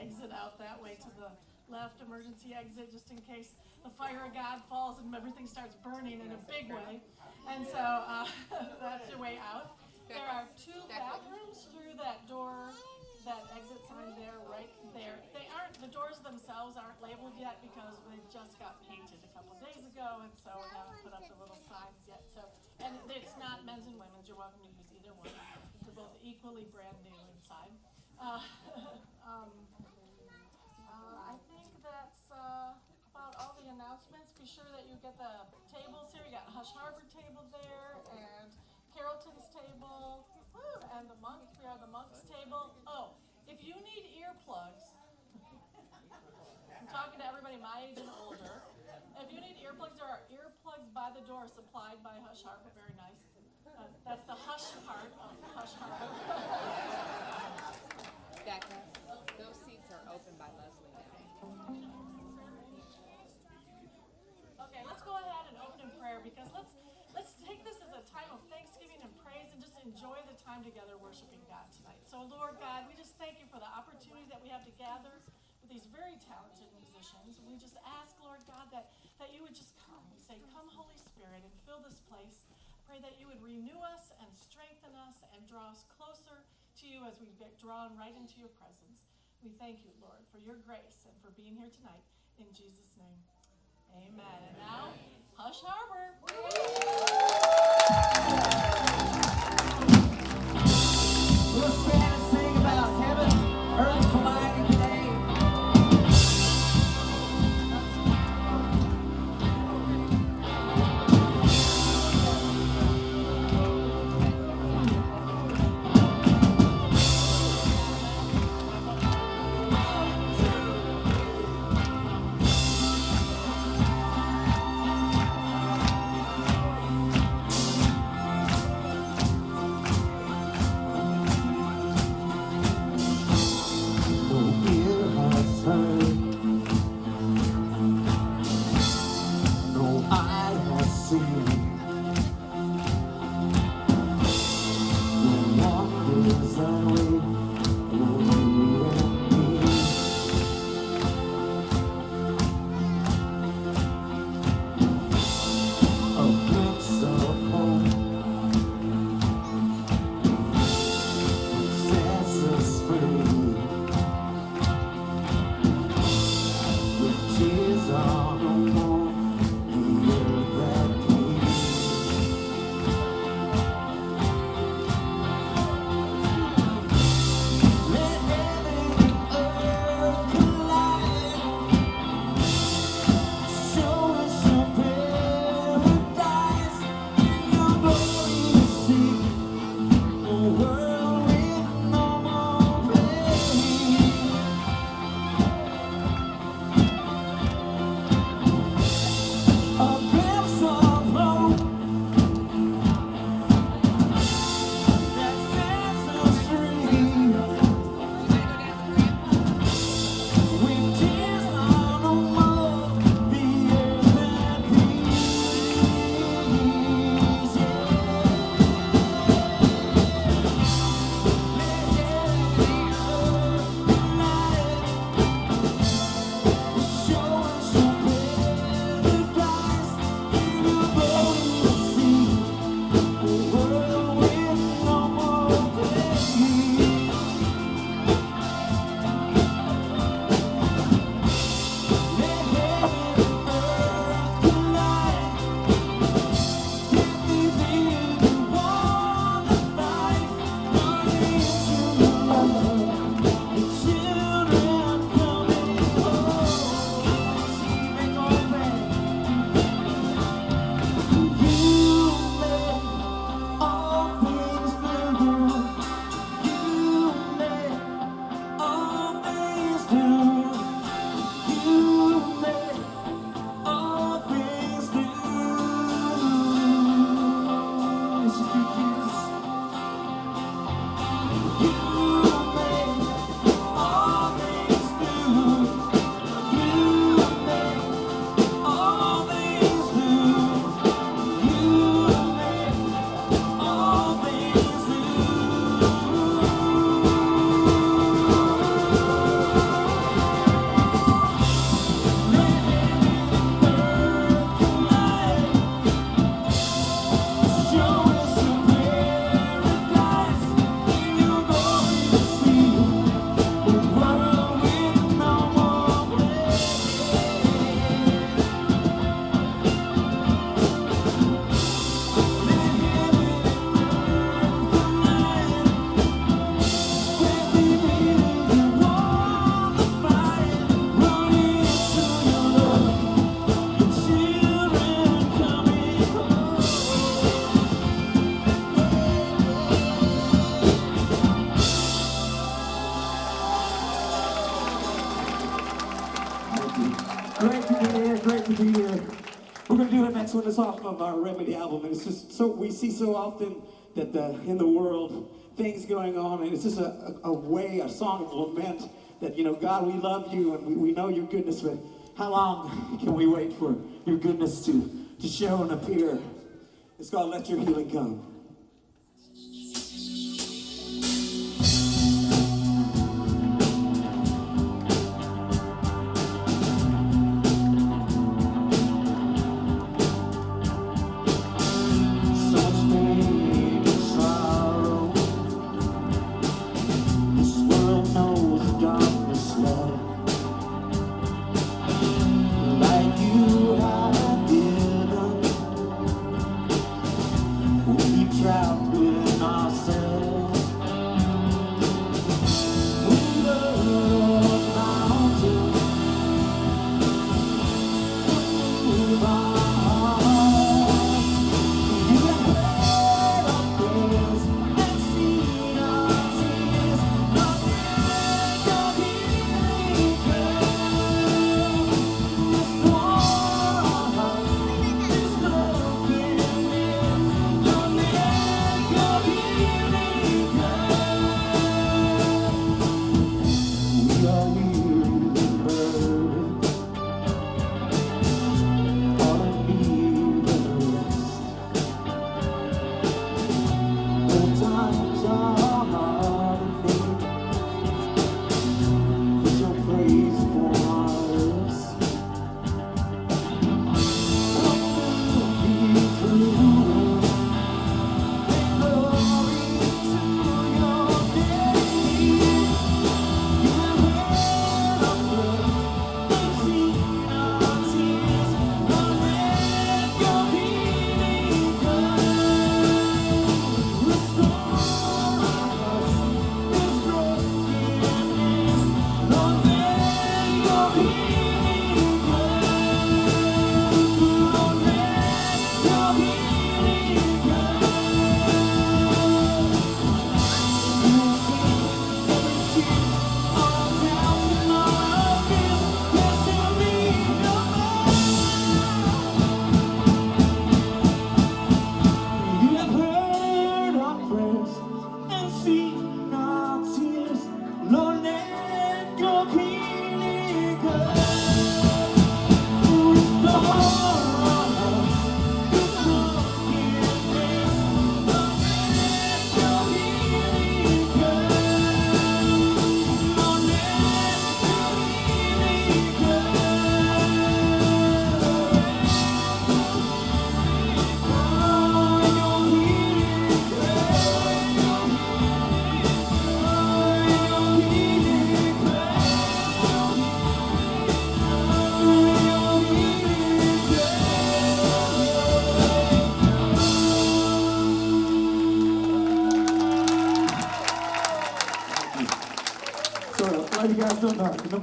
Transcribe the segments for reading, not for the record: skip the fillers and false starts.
exit out that way to the left, emergency exit, just in case the fire of God falls and everything starts burning in a big way. And so that's your way out. There are 2 bathrooms through that door, that exit sign there, right there. The doors themselves aren't labeled yet because they just got painted a couple of days ago, and so we haven't put up the little signs yet. So, and it's not men's and women's. You're welcome to use either one. They're both equally brand new inside. I think that's about all the announcements. Be sure that you get the tables here. You got Hush Harbor table there, and Carrollton's table, and the Monks. We have the Monks table. Oh, if you need earplugs, I'm talking to everybody my age and older. If you need earplugs, there are earplugs by the door supplied by Hush Harbor. Very nice. That's the hush part of Hush Harbor. Becca, those seats are open by Leslie now. Okay, let's go ahead and open in prayer, because let's take this as a time of thanksgiving and praise and just enjoy the time together worshiping God tonight. So Lord God, we just thank you for the opportunity that we have to gather with these very talented musicians. We just ask, Lord God, that you would just come. We say, come Holy Spirit and fill this place. Pray that you would renew us and strengthen us and draw us closer to you as we get drawn right into your presence. We thank you, Lord, for your grace and for being here tonight. In Jesus' name, amen. And now, Hush Harbor. We'll stand and sing about heaven, earth colliding today. Thank you. Great to be here, great to be here. We're going to do the next one. It's off of our Remedy album, and it's just so, we see so often that in the world, things going on, and it's just a song of lament that, you know, God, we love you, and we know your goodness, but how long can we wait for your goodness to show and appear? It's called Let Your Healing Come.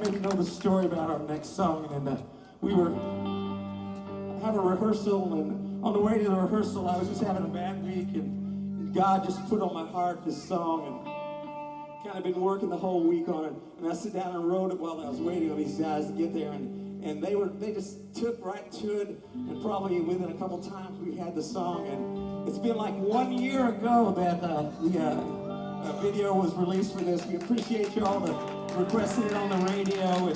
Maybe know the story about our next song, and we had a rehearsal, and on the way to the rehearsal I was just having a bad week, and God just put on my heart this song, and kind of been working the whole week on it, and I sat down and wrote it while I was waiting on these guys to get there, and they just took right to it, and probably within a couple times we had the song, and it's been like 1 year ago that the video was released for this. We appreciate you all requesting it on the radio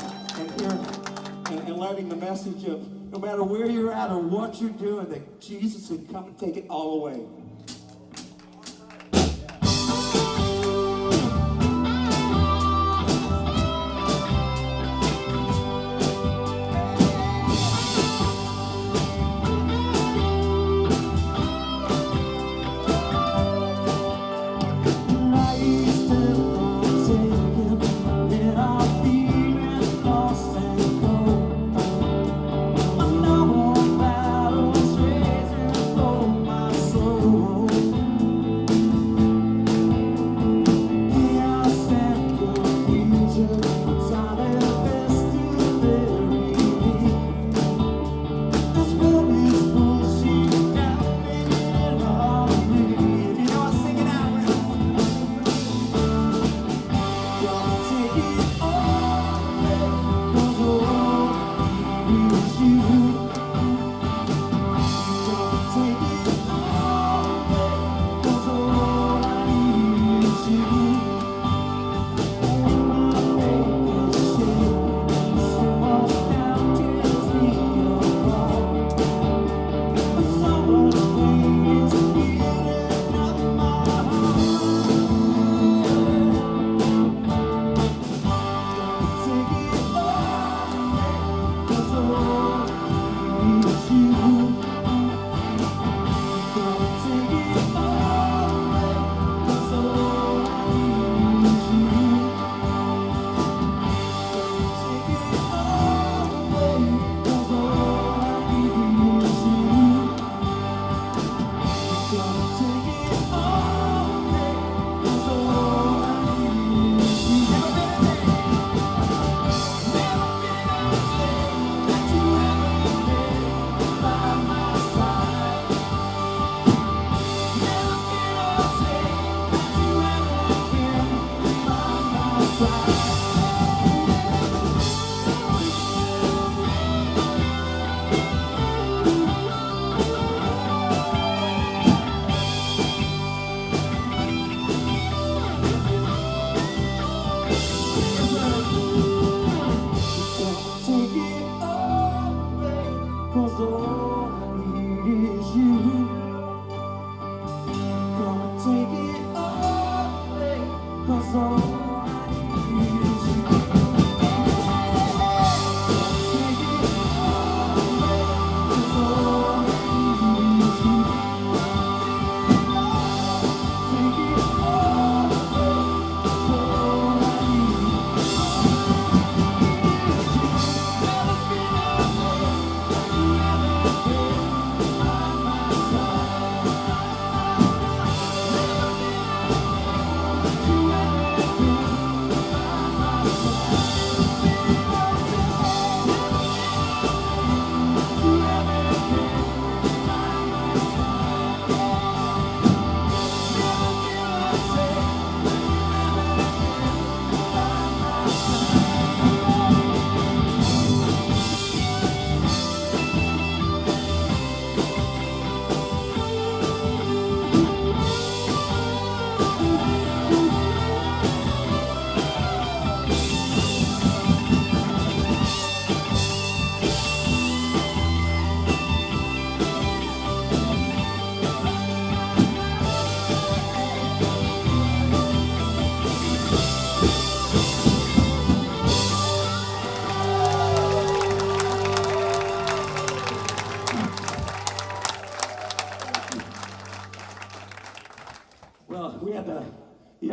and letting the message of no matter where you're at or what you're doing, that Jesus would come and take it all away. Oh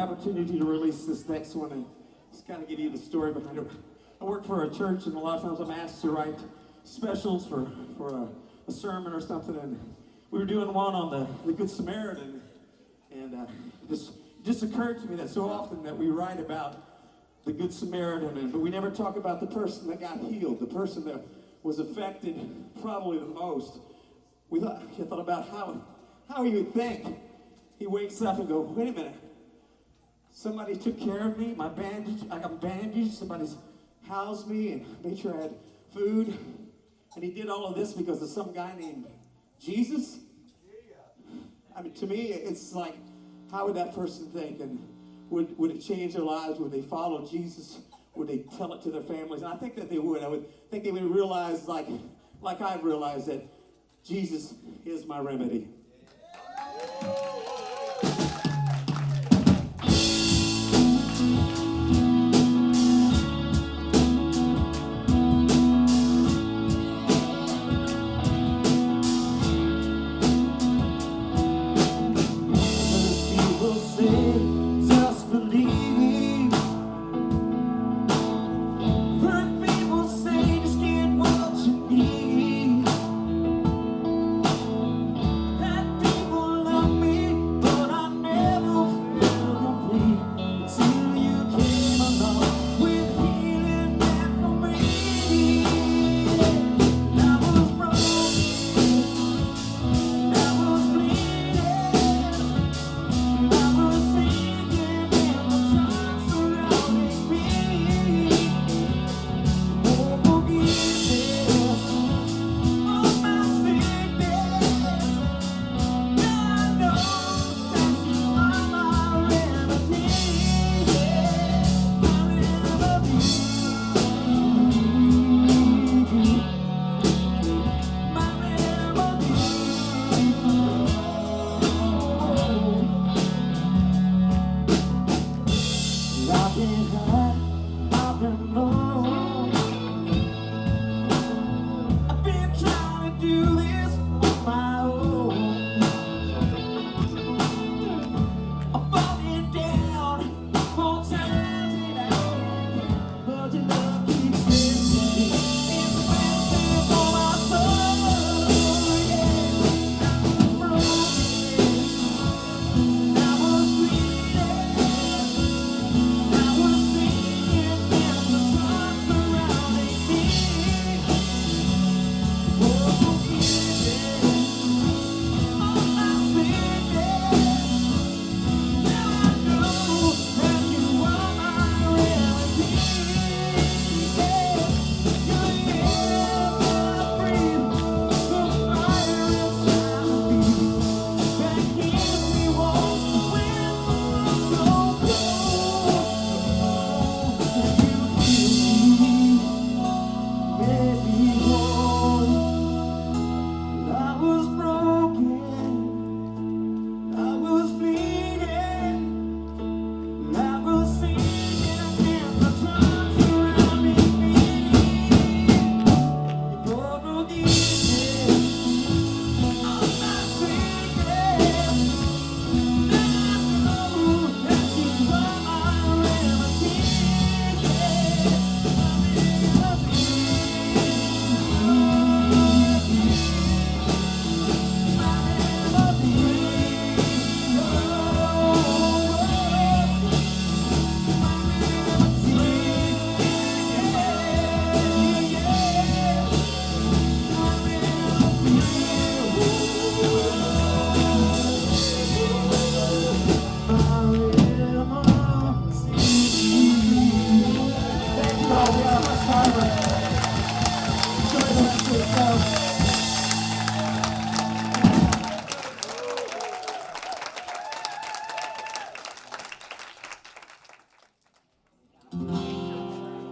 opportunity to release this next one and just kind of give you the story behind it. I work for a church, and a lot of times I'm asked to write specials for a sermon or something, and we were doing one on the Good Samaritan, and just occurred to me that so often that we write about the Good Samaritan, but we never talk about the person that got healed, the person that was affected probably the most. I thought about how he would think. He wakes up and go, wait a minute, somebody took care of me, I got bandaged, somebody's housed me and made sure I had food, and he did all of this because of some guy named Jesus? I mean, to me, it's like, how would that person think? And would it change their lives? Would they follow Jesus? Would they tell it to their families? And I think that they would. I would think they would realize, like I've realized, that Jesus is my remedy.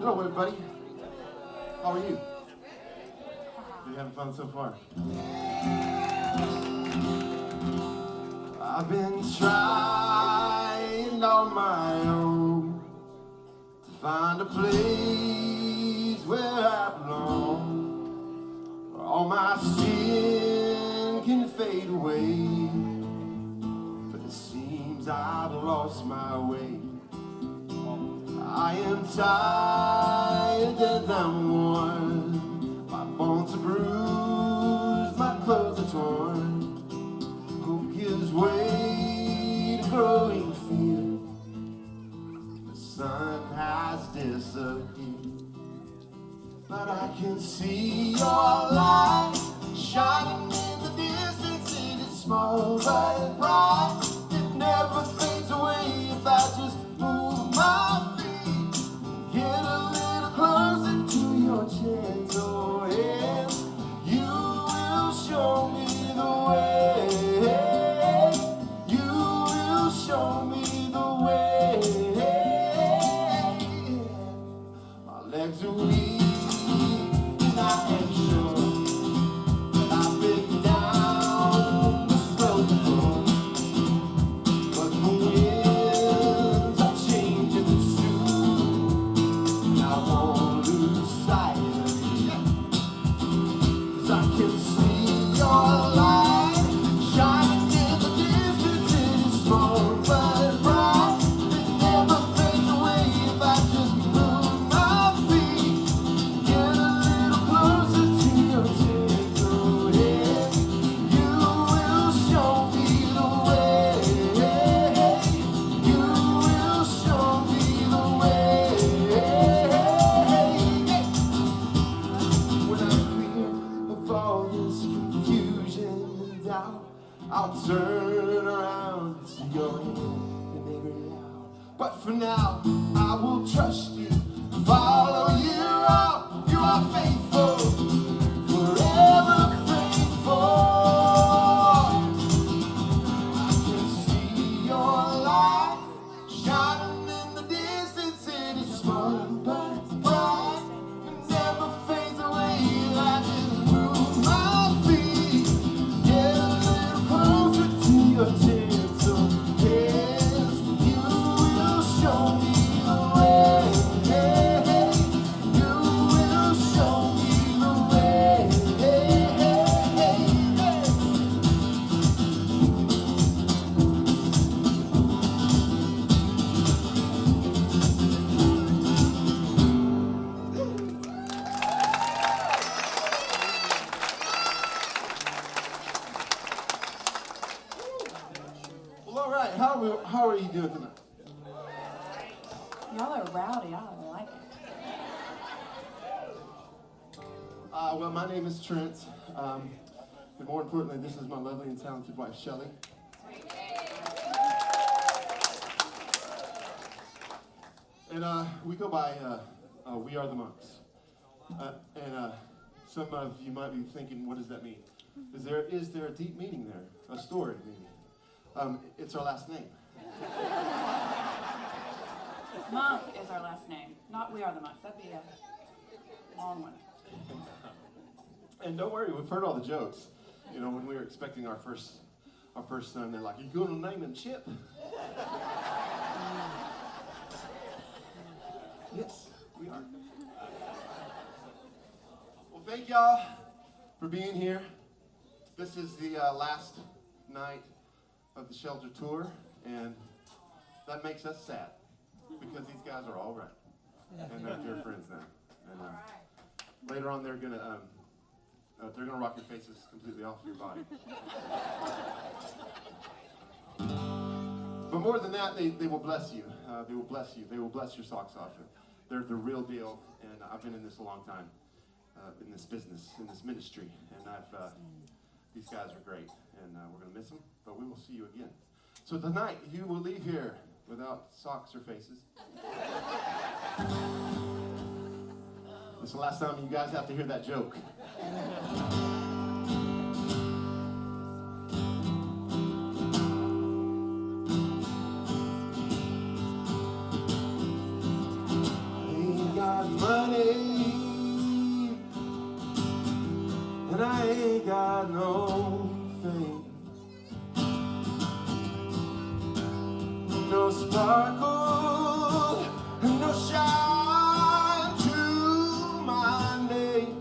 Hello, everybody. How are you? You having fun so far? I've been trying on my own to find a place where I belong, where all my sin can fade away. But it seems I've lost my way. I am tired and I'm worn. My bones are bruised, my clothes are torn. Hope gives way to growing fear. The sun has disappeared, but I can see your light shining in the distance. It is small but bright. It never fades away if I just move my feet. Get a little closer to your gentle hand. You will show me the way. You will show me the way. My legs are weak and I am sure that I've been down this road before. But the winds are changing soon, and I won't lose sight of you. 'Cause I can see your light shining in the distance. It is small but bright. It never fades away if I just move my feet. Get a little closer to your gentle hand. You will show me the way. You will show me the way. When I'm clear of all this confusion and doubt, I'll turn around and see your hand and make it out. But for now, I will trust you, follow you out. You are faithful, forever faithful. I can see your light shining in the distance. It is small but bright. It never fades away. I just move my feet. Get a little closer to your gentle hands. You will show me the way. You will show me the way. Well, all right. How are you doing tonight? Y'all are rowdy. I like it. Well, my name is Trent. And more importantly, this is my lovely and talented wife, Shelley. And we go by We Are the Monks. And some of you might be thinking, what does that mean? Is there a deep meaning there? A story maybe? It's our last name. Monk is our last name, not We Are the Monks. That'd be a long one. And don't worry, we've heard all the jokes. You know, when we were expecting our first son, they're like, "You gonna name him Chip?" Yes, we are. Well, thank y'all for being here. This is the last night of the shelter tour, and that makes us sad because these guys are all right, and they're dear friends now. And later on, they're gonna rock your faces completely off your body. But more than that, they will bless you. They will bless you. They will bless your socks off. They're the real deal, and I've been in this a long time, in this business, in this ministry, and these guys are great, and we're gonna miss them, but we will see you again. So tonight, you will leave here without socks or faces. This is the last time you guys have to hear that joke. And I ain't got no fame, no sparkle, no shine to my name.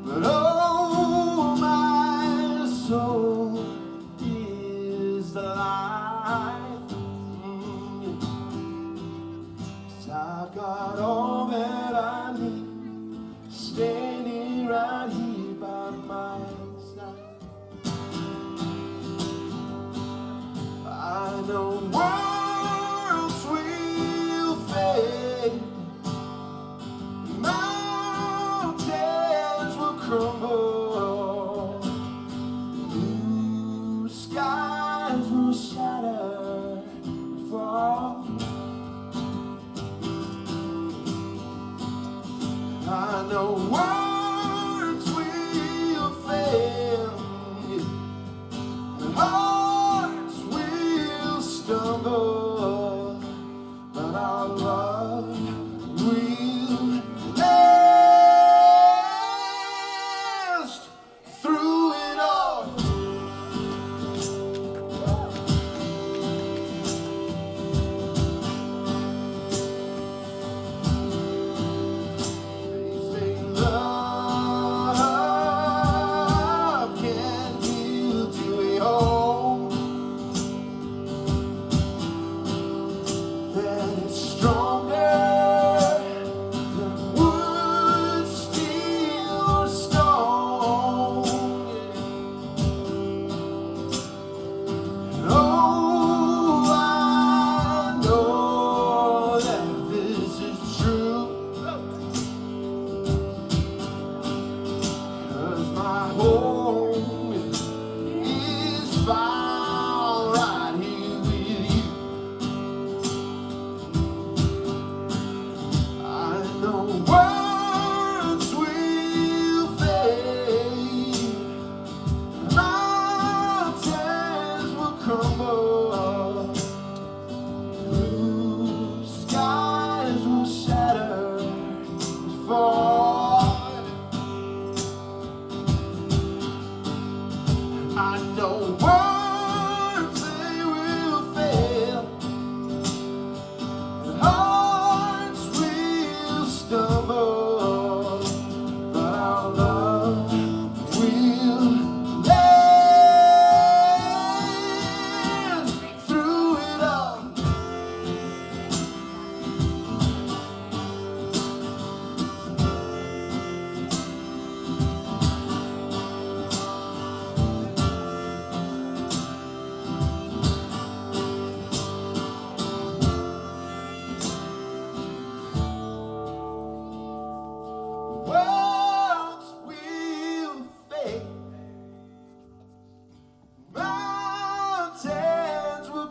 But oh, my soul I've got all that I need, standing right here by my side. I know worlds will fade, mountains will crumble, blue skies will shatter and fall. I know words will fail, and hearts will stumble, but our love will last through it all.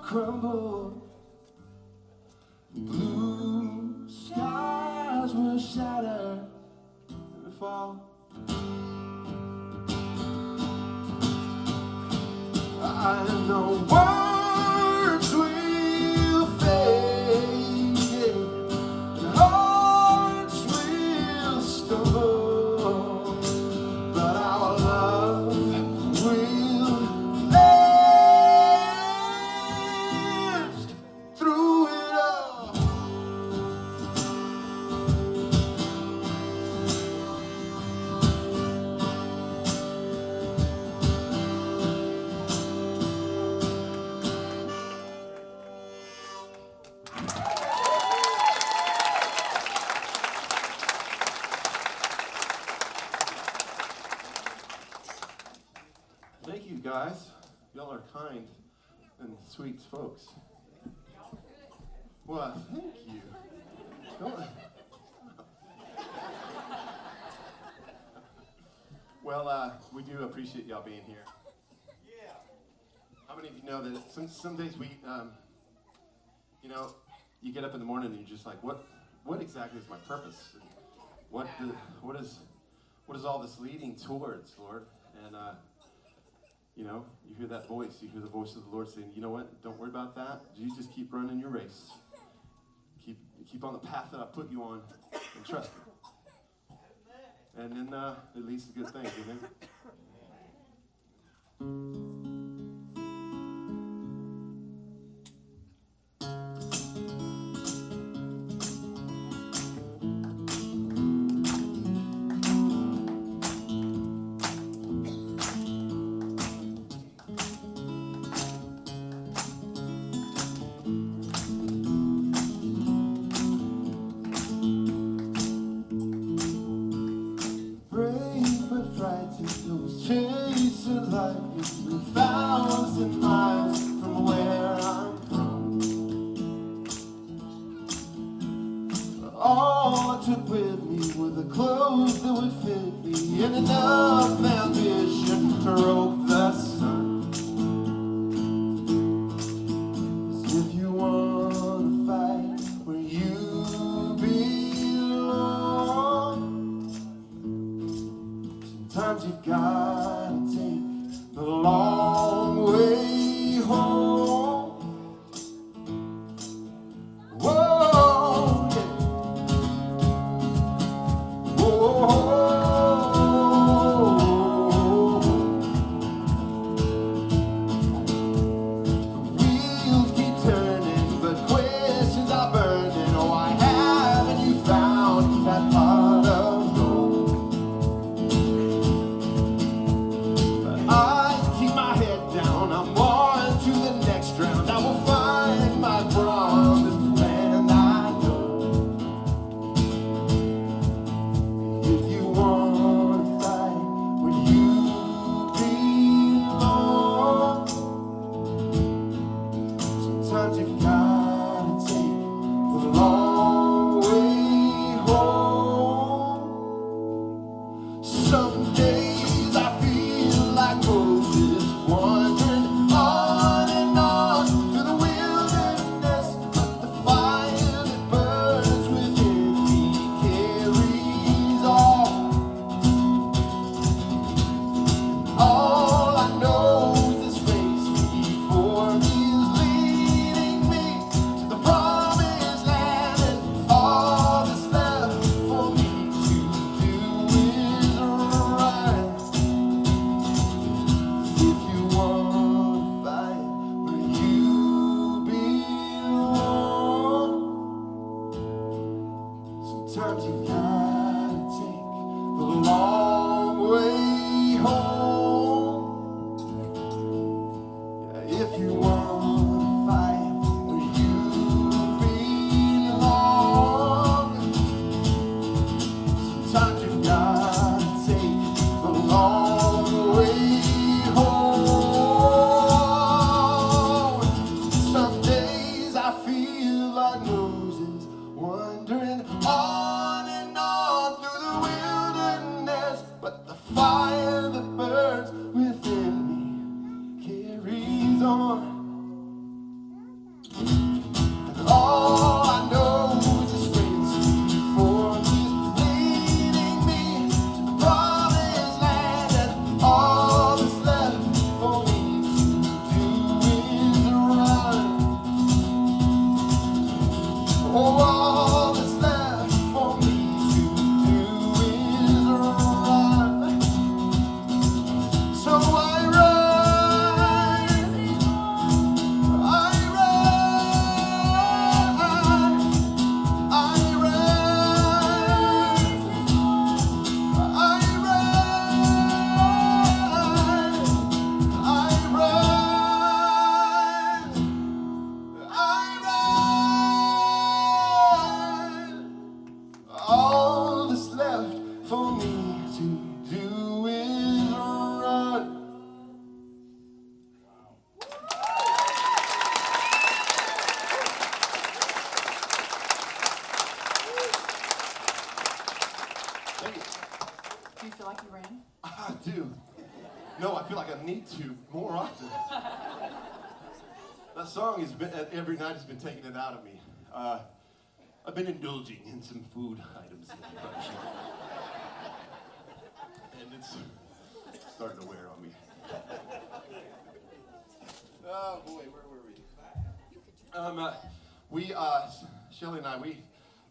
Crumble, blue skies will shatter and fall. I know words will fade, and hearts will stumble, but our love will last through it all. Thank you, guys. Y'all are kind and sweet folks. Well, thank you. Well, we do appreciate y'all being here. Yeah. How many of you know that some days we, you know, you get up in the morning and you're just like, what exactly is my purpose? What is all this leading towards, Lord? And you know, you hear that voice. You hear the voice of the Lord saying, you know what? Don't worry about that. You just keep running your race. Keep on the path that I put you on, and trust me. And then it leads to good things, amen? took with me were the clothes that would fit me, and enough ambition to rope the sun. 'Cause if you wanna fight where you belong, sometimes you've gotta take the long way home. Whoa, yeah. Whoa. The wheels keep turning, but questions are burning. Oh, why haven't you found that pot of gold? But I keep my head down, I'm on to the next round. I will find my promised land, I know. If you wanna fight where you belong, sometimes you've gotta take the long way home. Some days I feel like Moses, wandering on and on through the wilderness, but the fire that burns within me carries on. All I know is this race before me is leading me to the promised land, and all that's left for me to do is run. If you wanna fight where you belong, sometimes you gotta take the long way home. Yeah, if you wanna fight where you belong, sometimes you gotta take the long way home. Some days I feel like Moses, wandering on and on through the wilderness, but the fire that burns within me carries on. And all I know is this race before me is leading me to the promised land, and all that's left for me to do is run. Oh, all that's left for me to do is run. So I run, I run, I run, I run, I run. All that's left for me to do is run. Thank you. Do you feel like you ran? I do. No, I feel like I need to more often. That song has been, every night has been taking it out of me. I've been indulging in some food items in the production. And it's starting to wear on me. Oh boy, where were we? Shelly and I, we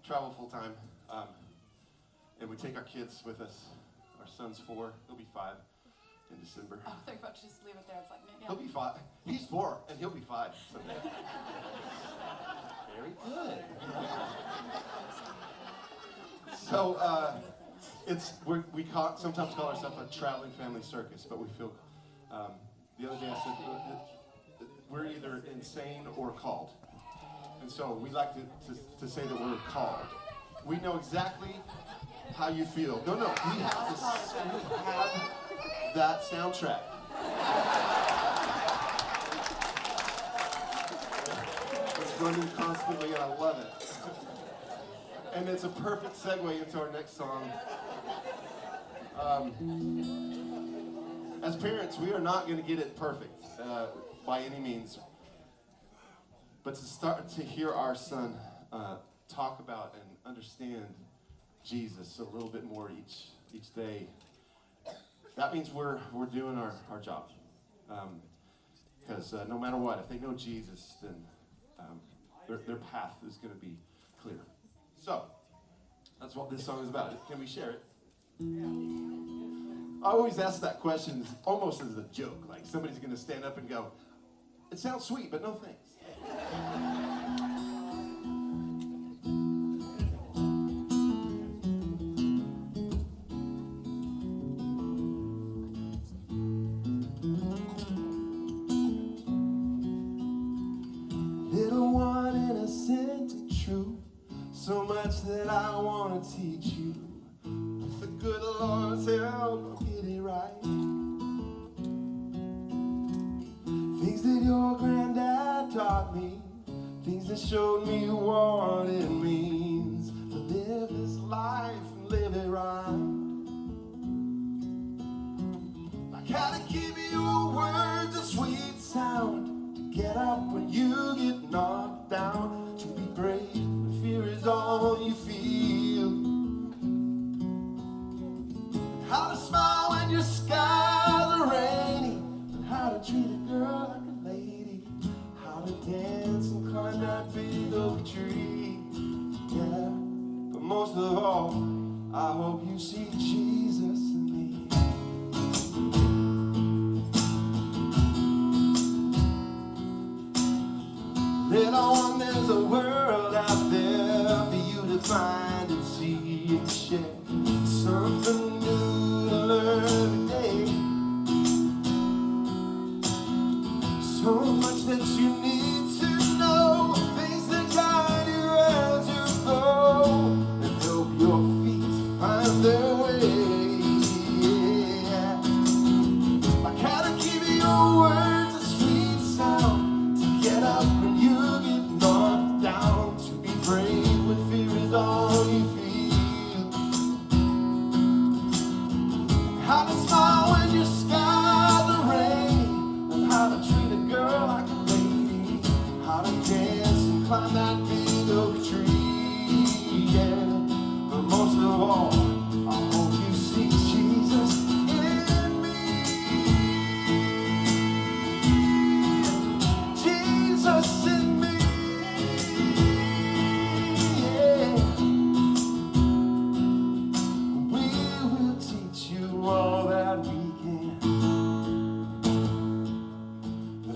travel full time. And we take our kids with us. Our son's 4, he'll be 5 in December. Oh, they're about to just leave it there. It's like, yeah. He'll be 5. He's 4, and he'll be 5 someday. Very good. So sometimes call ourselves a traveling family circus, but we feel. The other day I said we're either insane or called, and so we like to say that we're called. We know exactly how you feel. No, we have that soundtrack. It's running constantly, and I love it. And it's a perfect segue into our next song. As parents, we are not going to get it perfect by any means. But to start to hear our son talk about and understand Jesus a little bit more each day, that means we're doing our job. Because no matter what, if they know Jesus, then their path is going to be clear. So, that's what this song is about. Can we share it? I always ask that question almost as a joke. Like somebody's going to stand up and go, "It sounds sweet, but no thanks." Little one, innocent and true, so much that I want to teach you. With the good Lord's help, I'll get it right. Things that your granddad taught me, things that showed me what it means to live this life and live it right. Like how to give your words a sweet sound, to get up when you get knocked down, to be brave when fear is all you feel. How to smile when your skies are rainy, and how to treat a girl like a lady, how to dance and climb that big oak tree. Yeah, but most of all, I hope you see Jesus in me. Little one, there's a world out there for you to find and see and share. Something new to learn every day. So much that you need to know, things that guide you as you go, and help your feet find their way. Yeah. Like how to give your words a sweet sound, to get up when you get knocked down, to be brave when fear is all you feel. How to smile when your skies are rainy, and how to treat a girl like a lady, how to dance and climb that big oak tree. Yeah, but most of all, I hope you see Jesus in me. Jesus in me. Yeah. We will teach you all that we can.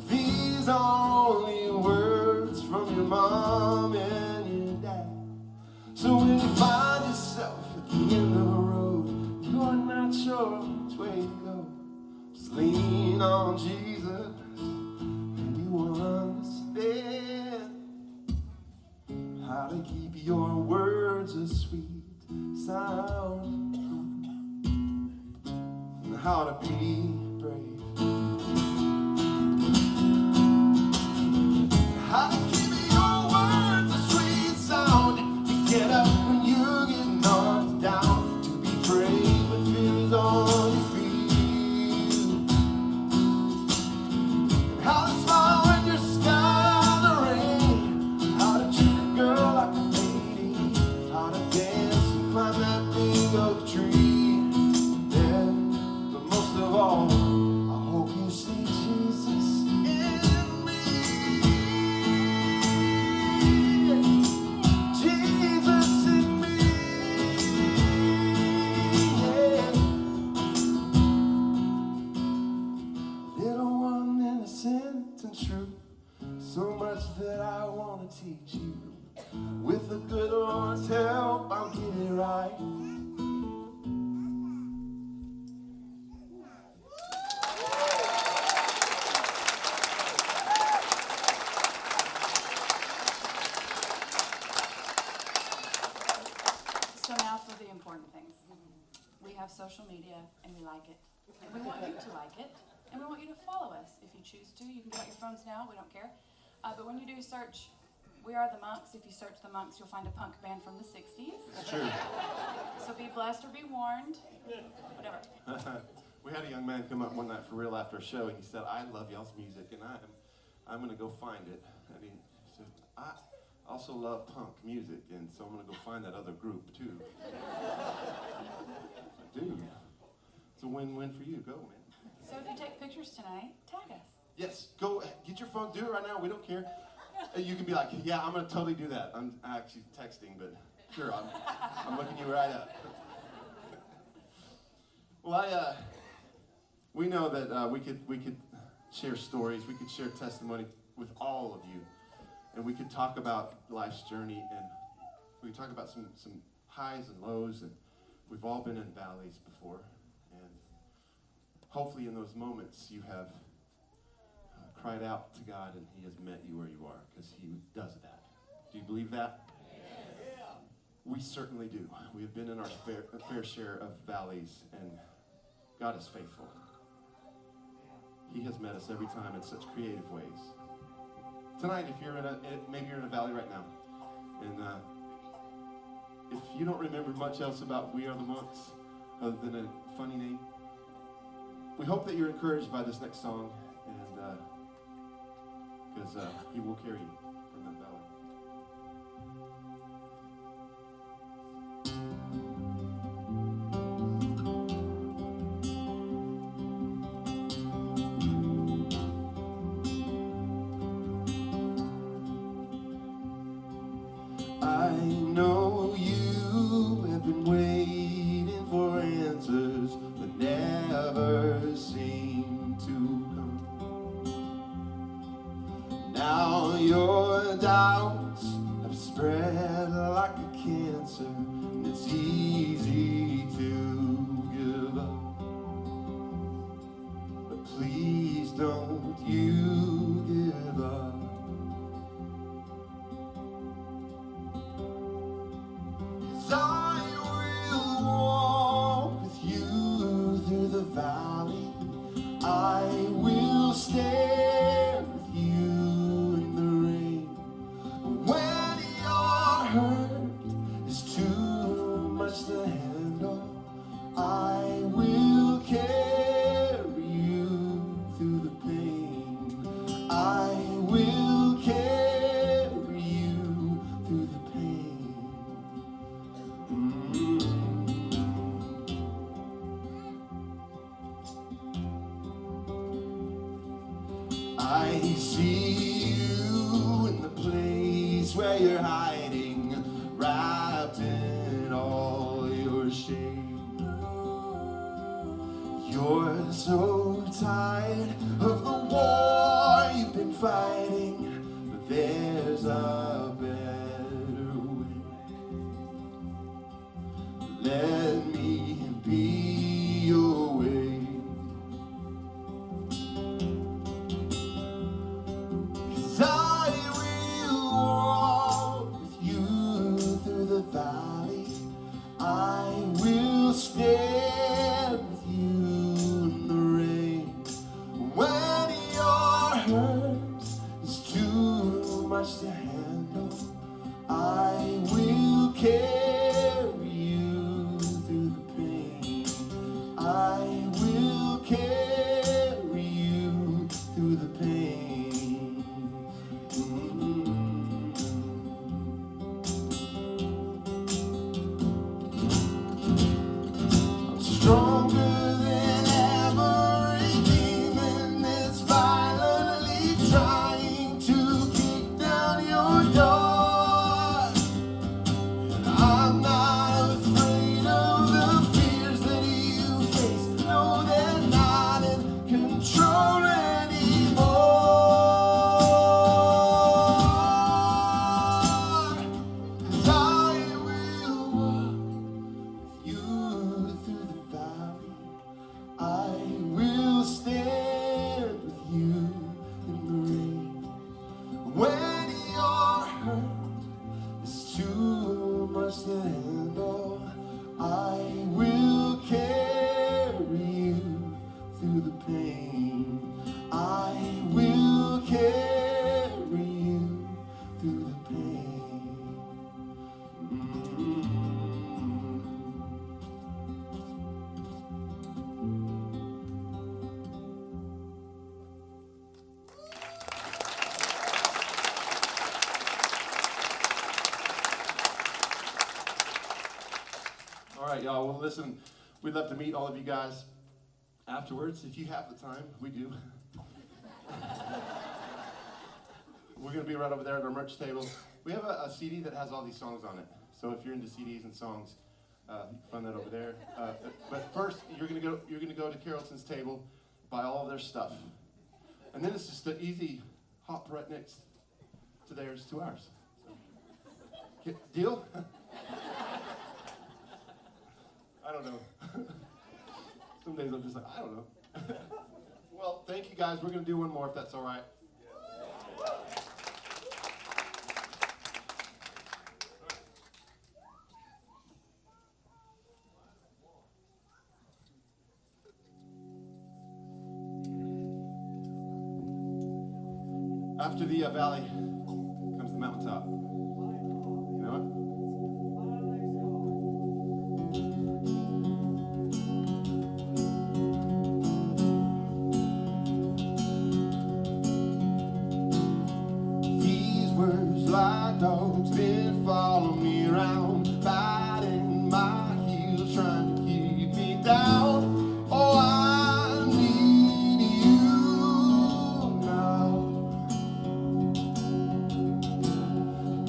These are only words from your mom and your dad. So when you find yourself at the end of the road, you're not sure which way to go, just lean on Jesus and you will understand how to keep your words a sweet sound, and how to be brave. How to keep your words a sweet sound, to get up when you get knocked down, to be brave when fear is all you feel. And how to smile when your skies are rainy, how to treat a girl like a lady, how to dance and climb that big oak tree. Yeah, but most of all, I hope you see Jesus in me. Jesus in me. Yeah. Little one, innocent and true, so much that I want to teach you. With the good Lord's help, I'll get it right. So now for the important things. We have social media and we like it. And we want you to like it. And we want you to follow us if you choose to. You can get out your phones now, we don't care. But when you do search, We Are the Monks, if you search the Monks, you'll find a punk band from the 60s. true. So be blessed or be warned. Whatever. We had a young man come up one night for real after a show, and he said, I love y'all's music, and I'm going to go find it. And he said, I also love punk music, and so I'm going to go find that other group, too. Dude, it's a win-win for you. Go, man. So if you take pictures tonight, tag us. Yes, go, get your phone, do it right now, we don't care. You can be like, yeah, I'm going to totally do that. I'm actually texting, but sure, I'm looking you right up. Well, we know that we could share stories, we could share testimony with all of you, and we could talk about life's journey, and we could talk about some highs and lows, and we've all been in valleys before, and hopefully in those moments you have cried out to God, and He has met you where you are, because He does that. Do you believe that? Yes. We certainly do. We have been in our fair share of valleys, and God is faithful. He has met us every time in such creative ways. Tonight, if you're maybe you're in a valley right now, and if you don't remember much else about We Are the Monks, other than a funny name, we hope that you're encouraged by this next song, and because He will carry you from that valley. I know you have been waiting for answers that never seem to come. Now your doubts have spread like a cancer, and it's easy to give up. But please don't you give up. 'Cause I will walk with you through the valley. I will stand with you in the rain. When your hurt is too much to handle, I will carry you through the pain. I will carry you through the pain. I see you in the place where you're hiding, wrapped in all your shame. You're so tired of the war you've been fighting, but there's a better way. Let me be your way. 'Cause I will walk with you through the valley. I will stand with you in the rain. When your hurt is too much to handle, I will carry you through the All right, y'all. Well, listen, we'd love to meet all of you guys afterwards, if you have the time. We do. We're going to be right over there at our merch table. We have a CD that has all these songs on it. So if you're into CDs and songs, you can find that over there. But first, you're going to go to Carrollton's table, buy all of their stuff, and then it's just the easy hop right next to theirs to ours. So, deal? I don't know. Some days I'm just like, I don't know. Well, thank you guys. We're going to do one more if that's all right. After the valley comes the mountaintop. You know it? These words like dogs been following me around, biting my heels, trying to keep me down. Oh, I need you now.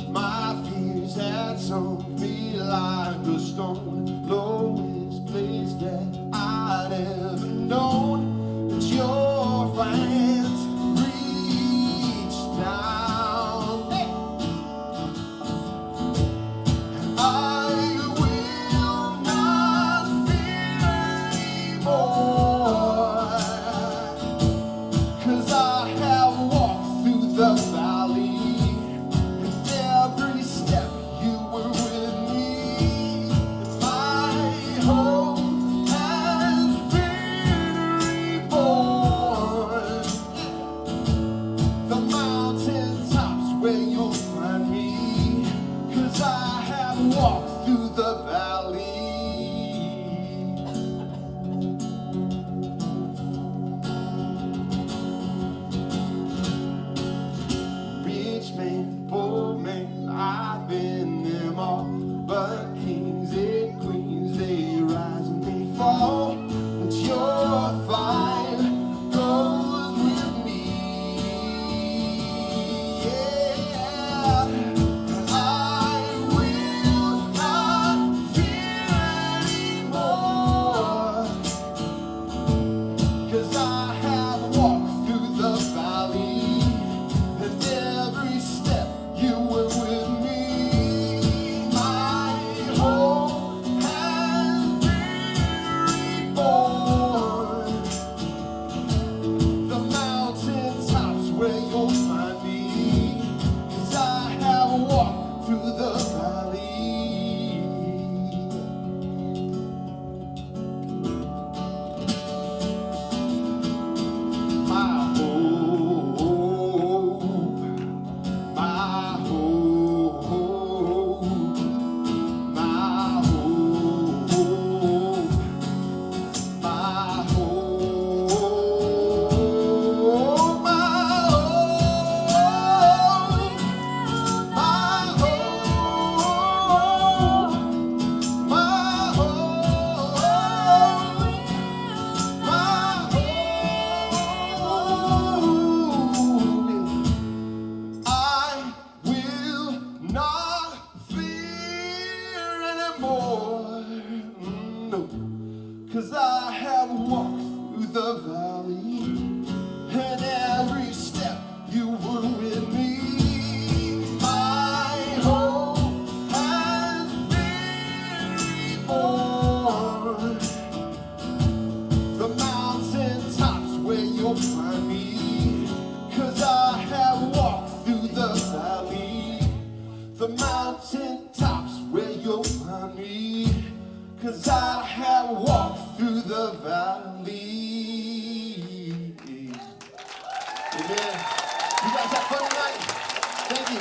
My fears had sunk me like a stone, lowest place that I'd ever known. But your hands reached down. Hey. I will not fear anymore, 'cause I have walked through the valley. Every step you were with me, my hope has been reborn. The mountaintops where you'll find me, 'cause I have walked through the valley. Rich man, poor man, I've been them all. But kings and queens, they rise and they fall. But your fire goes with me. Yeah, I will not fear anymore, 'cause I have walked through the valley. And every step you were with me, my hope has been reborn. The mountaintops where you'll find me, 'cause I have walked through the valley. My hope, my hope, my hope, my hope, I will not fear anymore. No, 'cause I have walked through the valley, and every step you were with me. My hope has been reborn. The mountaintops where you'll find me, 'cause I have walked through the valley. The mountaintops where you'll find me, 'cause I have walked through the valley. Amen. You guys have fun tonight. Thank you.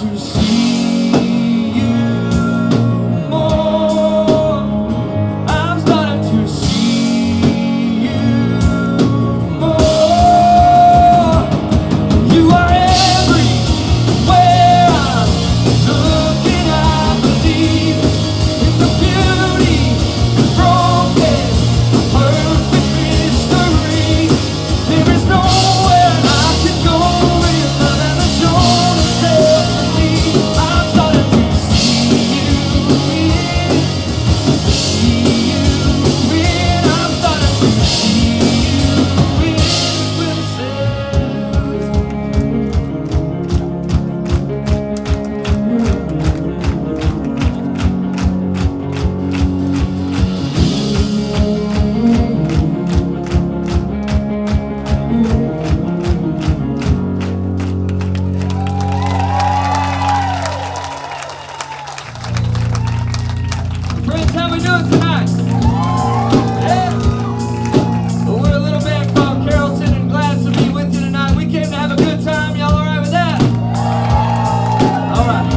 to see you more. I'm starting to see you more. You are everywhere I'm looking. I believe in the beauty, the broken, perfect mystery. There is nowhere I can go where love hasn't shown itself to me. I'm starting to see you in, I'm starting to see you in Friends, how we doing tonight? Yeah. Well, we're a little band called Carrollton and glad to be with you tonight. We came to have a good time. Y'all all right with that? All right.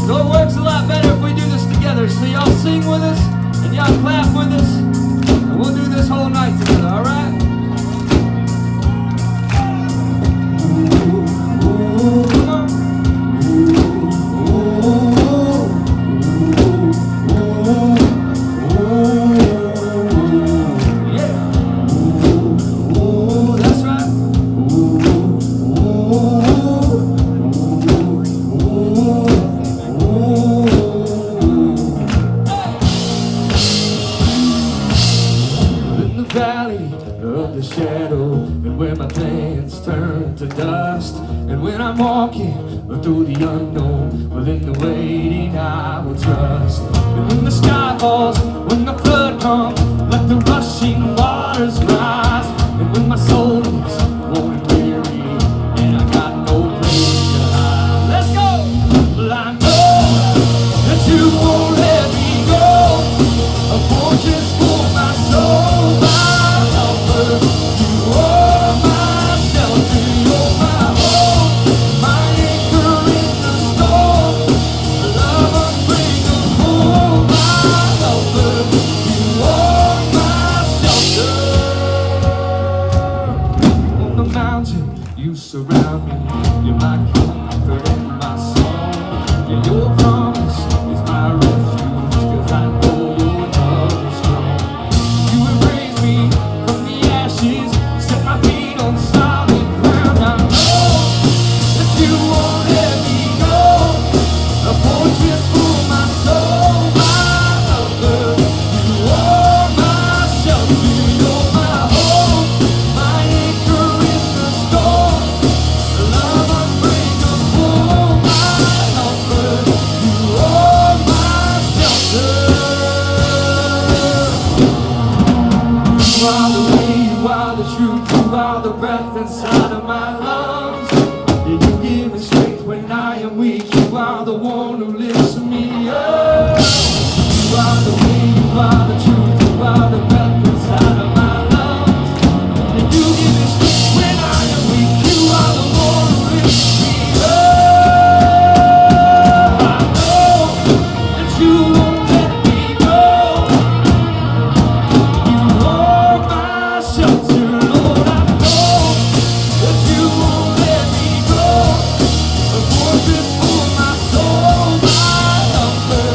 So it works a lot better if we do this together. So y'all sing with us and y'all clap with us, and we'll do this whole night together. All right? Come on. That's right. In the valley of the shadow, and where my plans turn to dust, and when I'm walking through the unknown, within the waiting I will trust. And when the sky falls, when the flood comes, let the rushing waters rise. And when my soul is worn and weary, and I got no place to hide. Let's go! Well, I know that you won't let me go. A fortress for my soul, my helper. You are my shelter, you're my home, my anchor in the storm. Love unbreakable, my helper. You are my shelter. On the mountain, you surround me. You're my comfort and my song. Yeah, your promise is my refuge, 'cause I know your love is strong. You embrace me from the ashes, set my feet on solid ground. I know that you won't let me go. A fortress for my soul, my helper. You are my shelter, you're my home, my anchor in the storm. Love unbreakable, my helper. You are my shelter. You are the way, you are the truth, you are the breath inside of my lungs. Yeah, you give me strength when I am weak. You are the one who lifts me up. You are the way, you are the truth, you are the breath inside of my lungs. Yeah, you give me strength when I am weak. You are the one who lifts me up. I know that you won't let me go. You are my shelter, Lord. I know that you won't let me go. A fortress for my soul, my helper.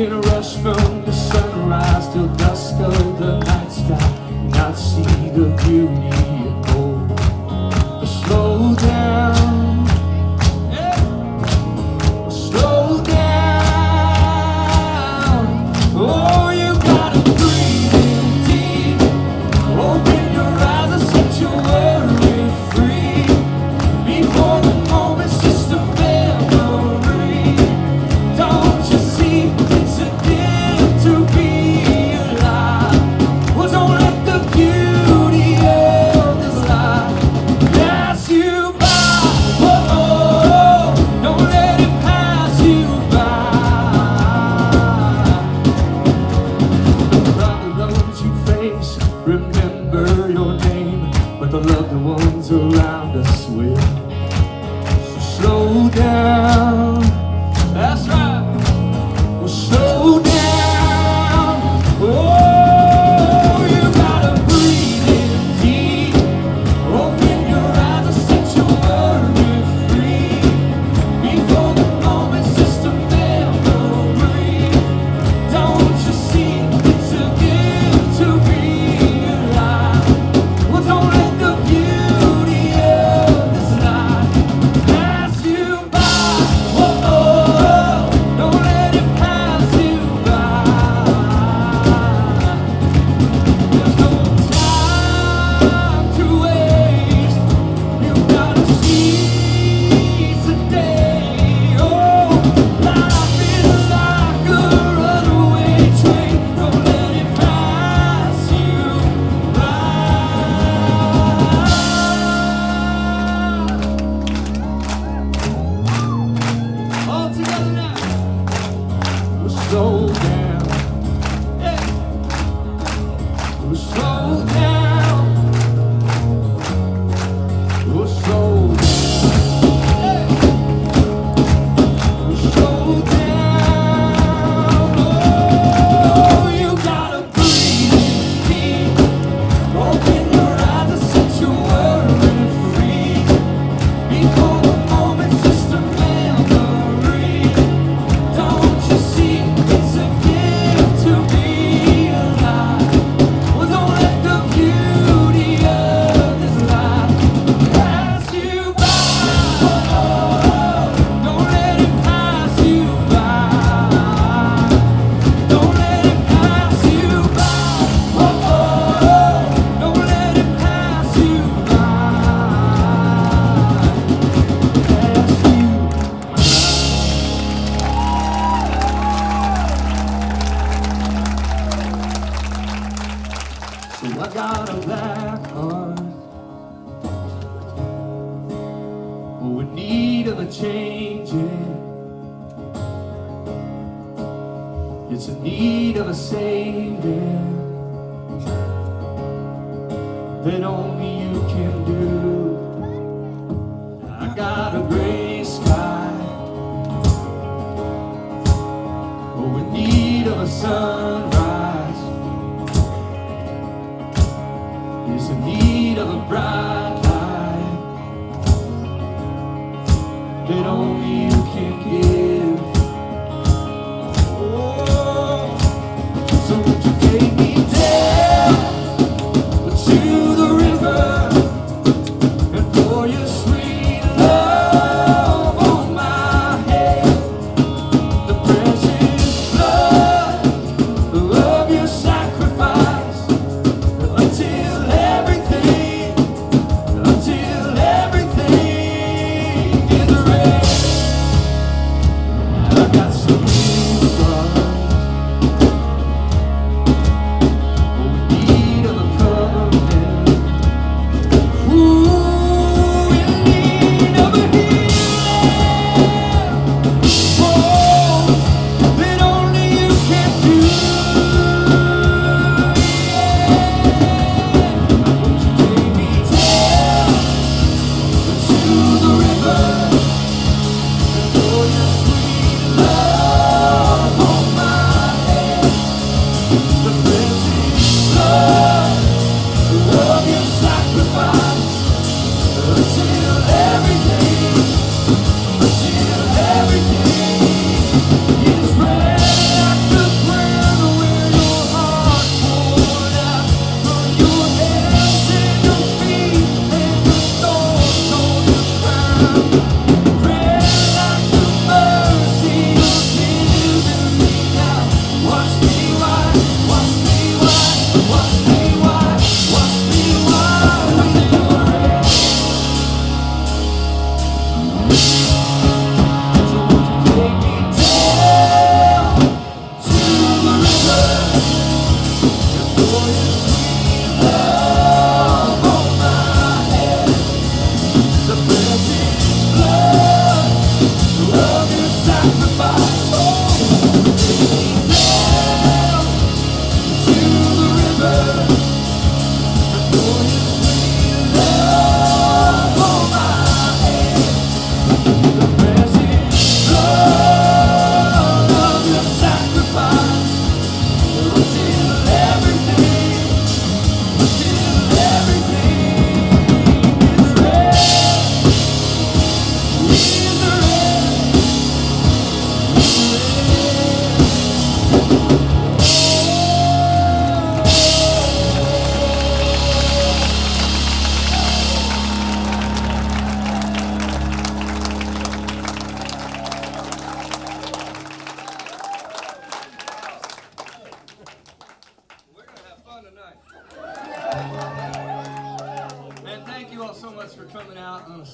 can rush from the sunrise till dusk of the night sky, not see the beauty of gold. But slow down, slow down. Oh, you gotta breathe in deep, open your eyes and set your worry free. Before the moment's just a memory. Don't you see, it's a gift to be alive. Well, don't let the beauty of this life pass you by. Whoa, don't let it pass you by. The problems you face, remember your name, but the loved ones around us will. So slow down, that's right. Well, slow down. Oh, you gotta breathe in deep. Open your eyes and set your worry free. Before the moment's just a memory. Don't you see, it's a gift to be alive. Well, don't let the beauty of this life pass you by. Whoa, don't let it pass you by. There's no time to waste. You gotta seize the day. Oh, life is like a runaway train. Don't let it pass you by. All together now. We'll slow down. Yeah. We'll slow down. We'll slow down. Yeah. We'll slow down. Oh, you gotta breathe in deep. Open your eyes and set your worry free. Before the moment's just a memory. Don't you see, it's a gift to be alive. Well, don't let the beauty of this life pass you by. Don't let it pass you by. Don't let it pass you by. Don't let it pass you by. So I got a black heart, oh, in need of a changing. It's in need of a saving that only you can do. I got a gray sky, oh, in need of a sunrise. Is in need of a bright light that only you can give. Oh, so would you take me down to the river and pour your sweet love on my head? The precious blood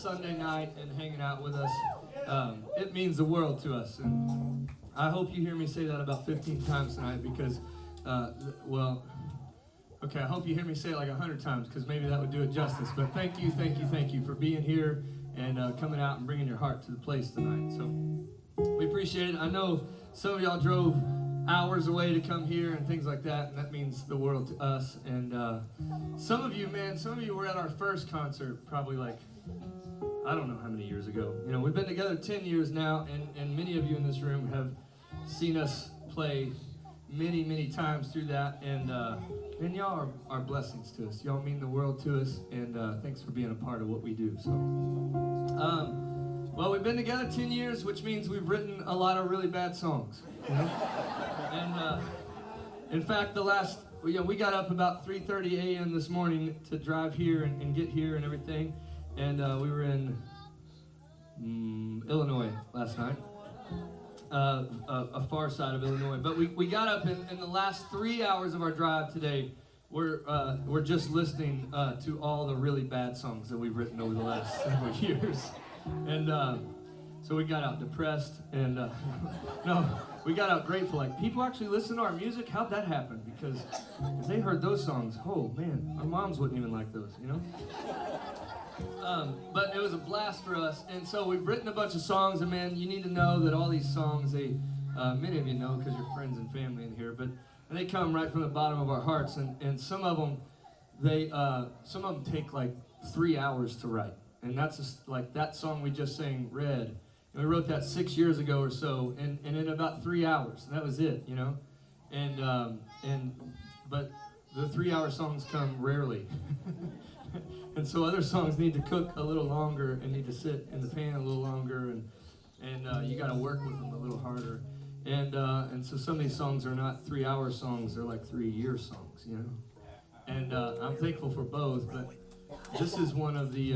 Sunday night and hanging out with us. It means the world to us. And I hope you hear me say that about 15 times tonight because, well, okay, I hope you hear me say it like 100 times because maybe that would do it justice. But thank you for being here and coming out and bringing your heart to the place tonight. So we appreciate it. I know some of y'all drove hours away to come here and things like that, and that means the world to us. And some of you were at our first concert probably like, I don't know how many years ago. You know, we've been together 10 years now, and many of you in this room have seen us play many times through that, and y'all are blessings to us. Y'all mean the world to us, and thanks for being a part of what we do. So, well, we've been together 10 years, which means we've written a lot of really bad songs. You know? And in fact, we got up about 3:30 a.m. this morning to drive here and get here and everything, and we were in Illinois last night. A far side of Illinois, but we got up in the last 3 hours of our drive today. We're just listening to all the really bad songs that we've written over the last several years, and so we got out depressed, and no, we got out grateful. Like, people actually listen to our music. How'd that happen? Because if they heard those songs, oh man, our moms wouldn't even like those, you know. But it was a blast for us, and so we've written a bunch of songs, and man, you need to know that all these songs, many of you know because you're friends and family in here, but they come right from the bottom of our hearts, and some of them, take like 3 hours to write, and that's just, like that song we just sang, Red, and we wrote that 6 years ago or so, and in about 3 hours, and that was it, you know, but the 3 hour songs come rarely. And so other songs need to cook a little longer and need to sit in the pan a little longer, and you got to work with them a little harder. And so some of these songs are not 3 hour songs; they're like 3 year songs, you know. And I'm thankful for both, but this is one of the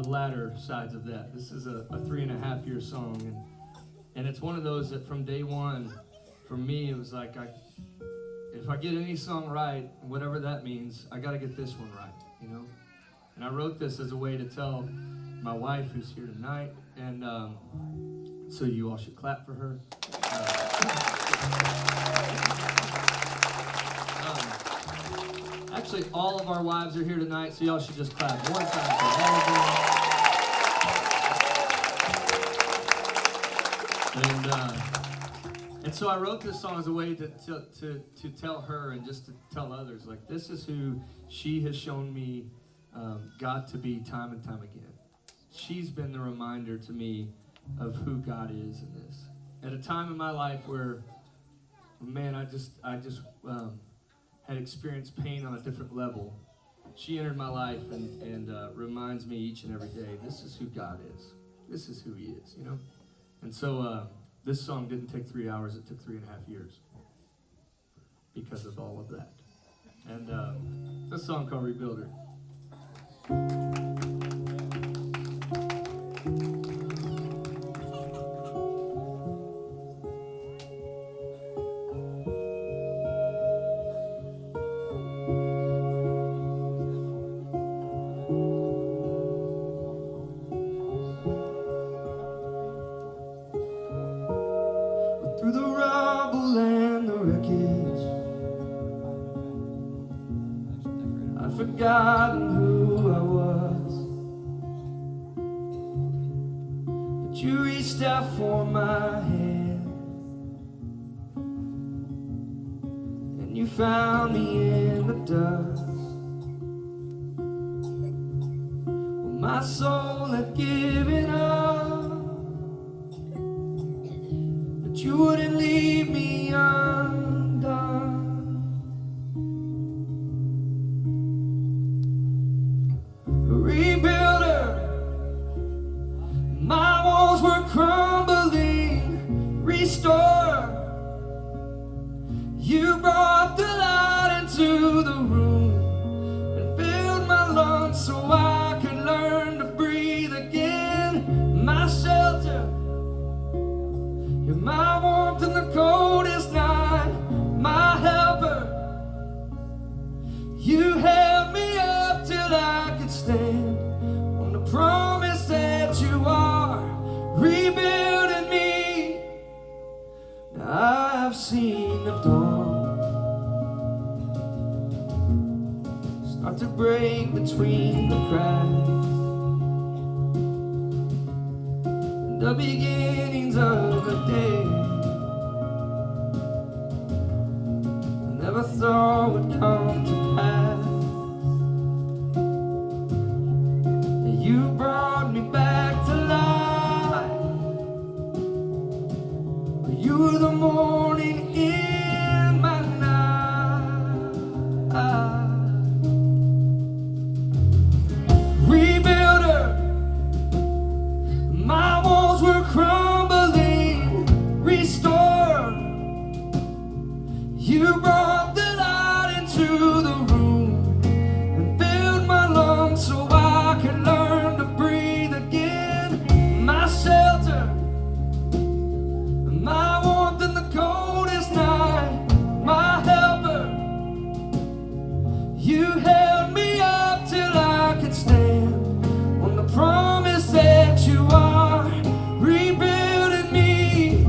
latter sides of that. This is a 3.5 year song, and it's one of those that from day one, for me, it was like if I get any song right, whatever that means, I got to get this one right, you know. And I wrote this as a way to tell my wife, who's here tonight, and so you all should clap for her. Actually, all of our wives are here tonight, so y'all should just clap one time for all of them. And so I wrote this song as a way to tell her and just to tell others, like, this is who she has shown me God to be time and time again. She's been the reminder to me of who God is in this. At a time in my life where, man, I just had experienced pain on a different level, she entered my life and reminds me each and every day, this is who God is. This is who He is, you know? And so this song didn't take 3 hours, it took 3.5 years because of all of that. And this song called Rebuilder. Through the rubble and the wreckage, I've forgotten who I was, but you reached out for my hand, and you found me in the dust. Well, my soul had given up, but you wouldn't leave me undone. Rebuilder, my walls were crumbling. Restorer, you brought the light into the room and filled my lungs so I could learn to breathe again. My shelter, you're my warmth in the coldest night. My helper, you held me up till I could stand on the promised land. break between the cracks, the beginnings of a day I never thought would come to pass. You brought me back to life. You were the morning in my night. Rebuilder, my walls were crumbling. Restorer, you brought the light into the room and filled my lungs so I could learn to breathe again. My shelter, my warmth in the coldest night, my helper, you held me up till I could stand on the promise that you are rebuilding me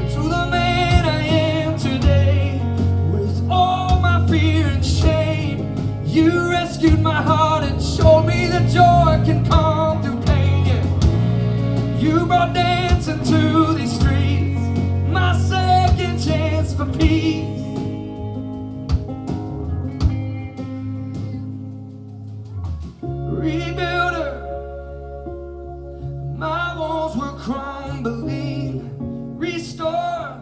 into the man I am today. With all my fear and shame, you rescued my heart and showed me that joy can come through pain. Yeah. You brought dancing to these streets, my second chance for peace. Rebuilder, my walls were crumbling. Restore,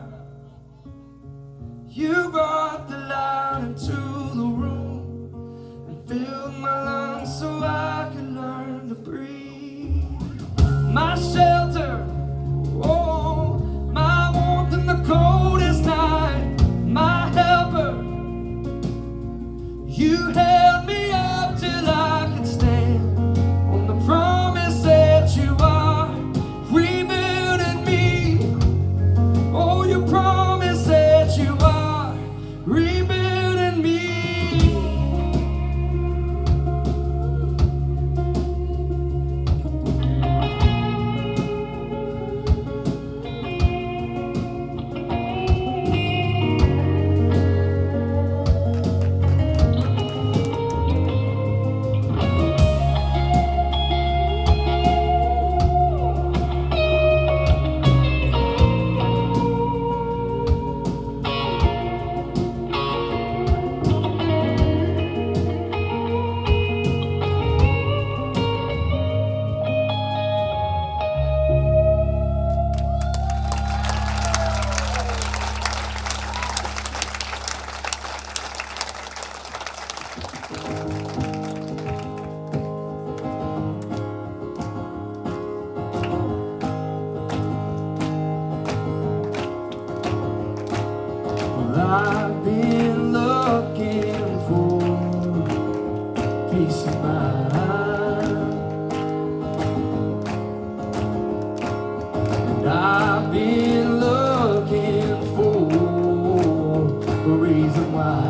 you brought the light into the room and filled my lungs so I could learn to breathe. My shelter, oh, my warmth in the coldest night, my helper, you held me up till I could stand on the promise that you are rebuilding me. Oh, you promise that you are rebuilding me. I've been looking for peace of mind, and I've been looking for a reason why.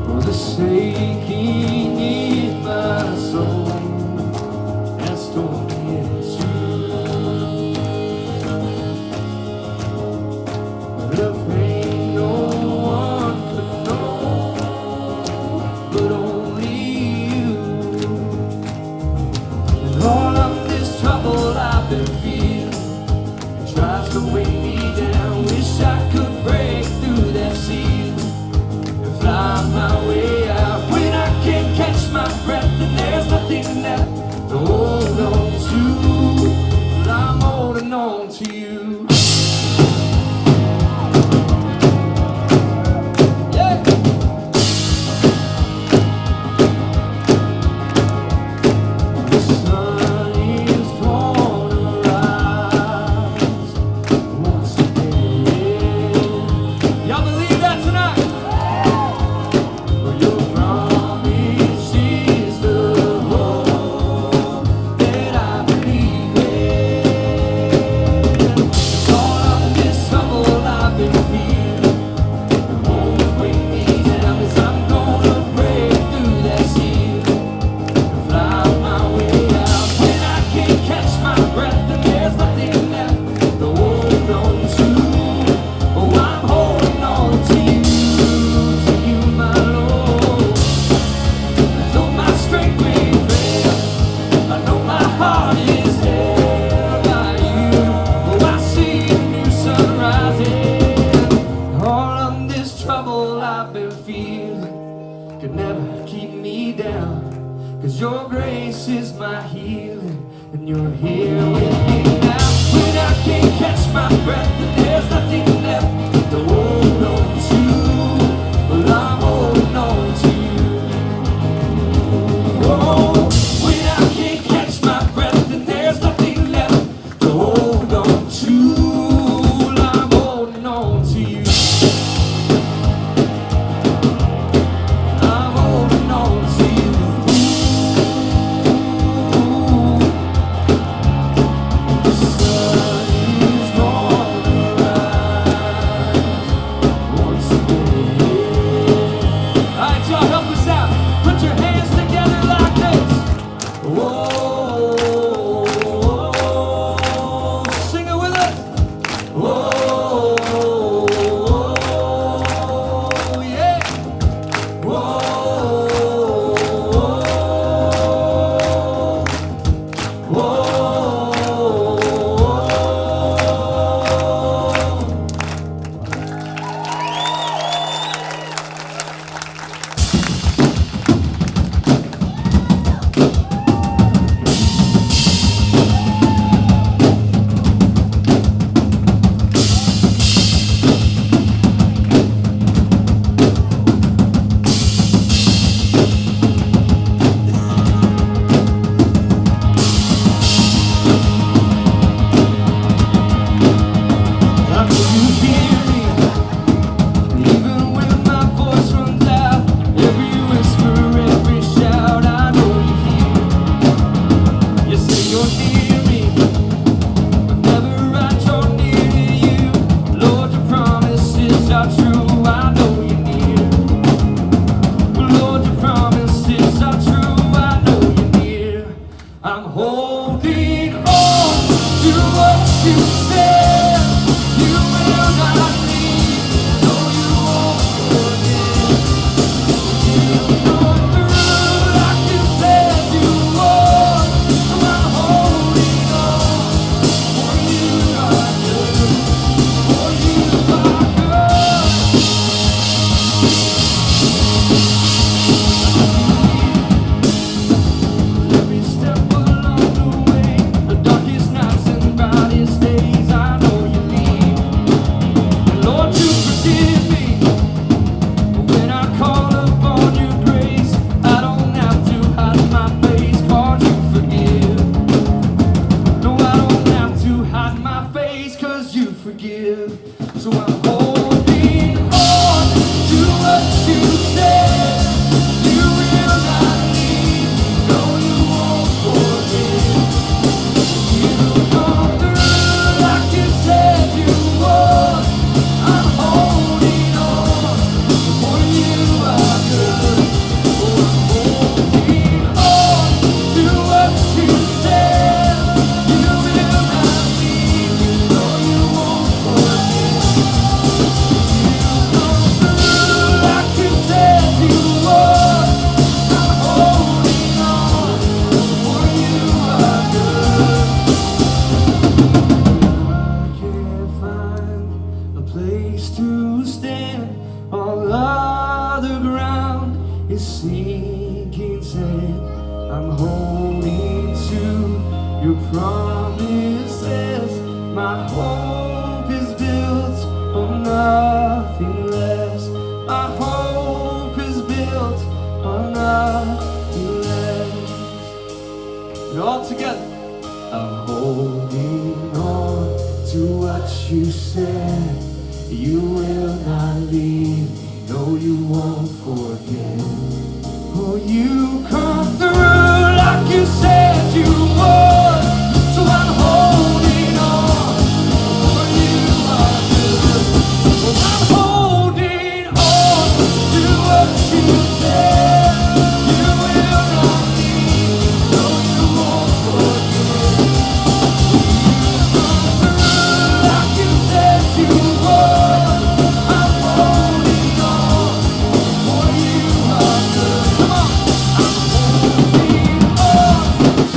For the shaking in my soul has torn me into the pain no one could know, but only you. And all of this trouble I've been feeling tries to weigh me down. Wish I could break through that ceiling and fly my way out. When I can't catch my breath and there's nothing left to hold on to, but I'm holding on to you.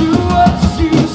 To what you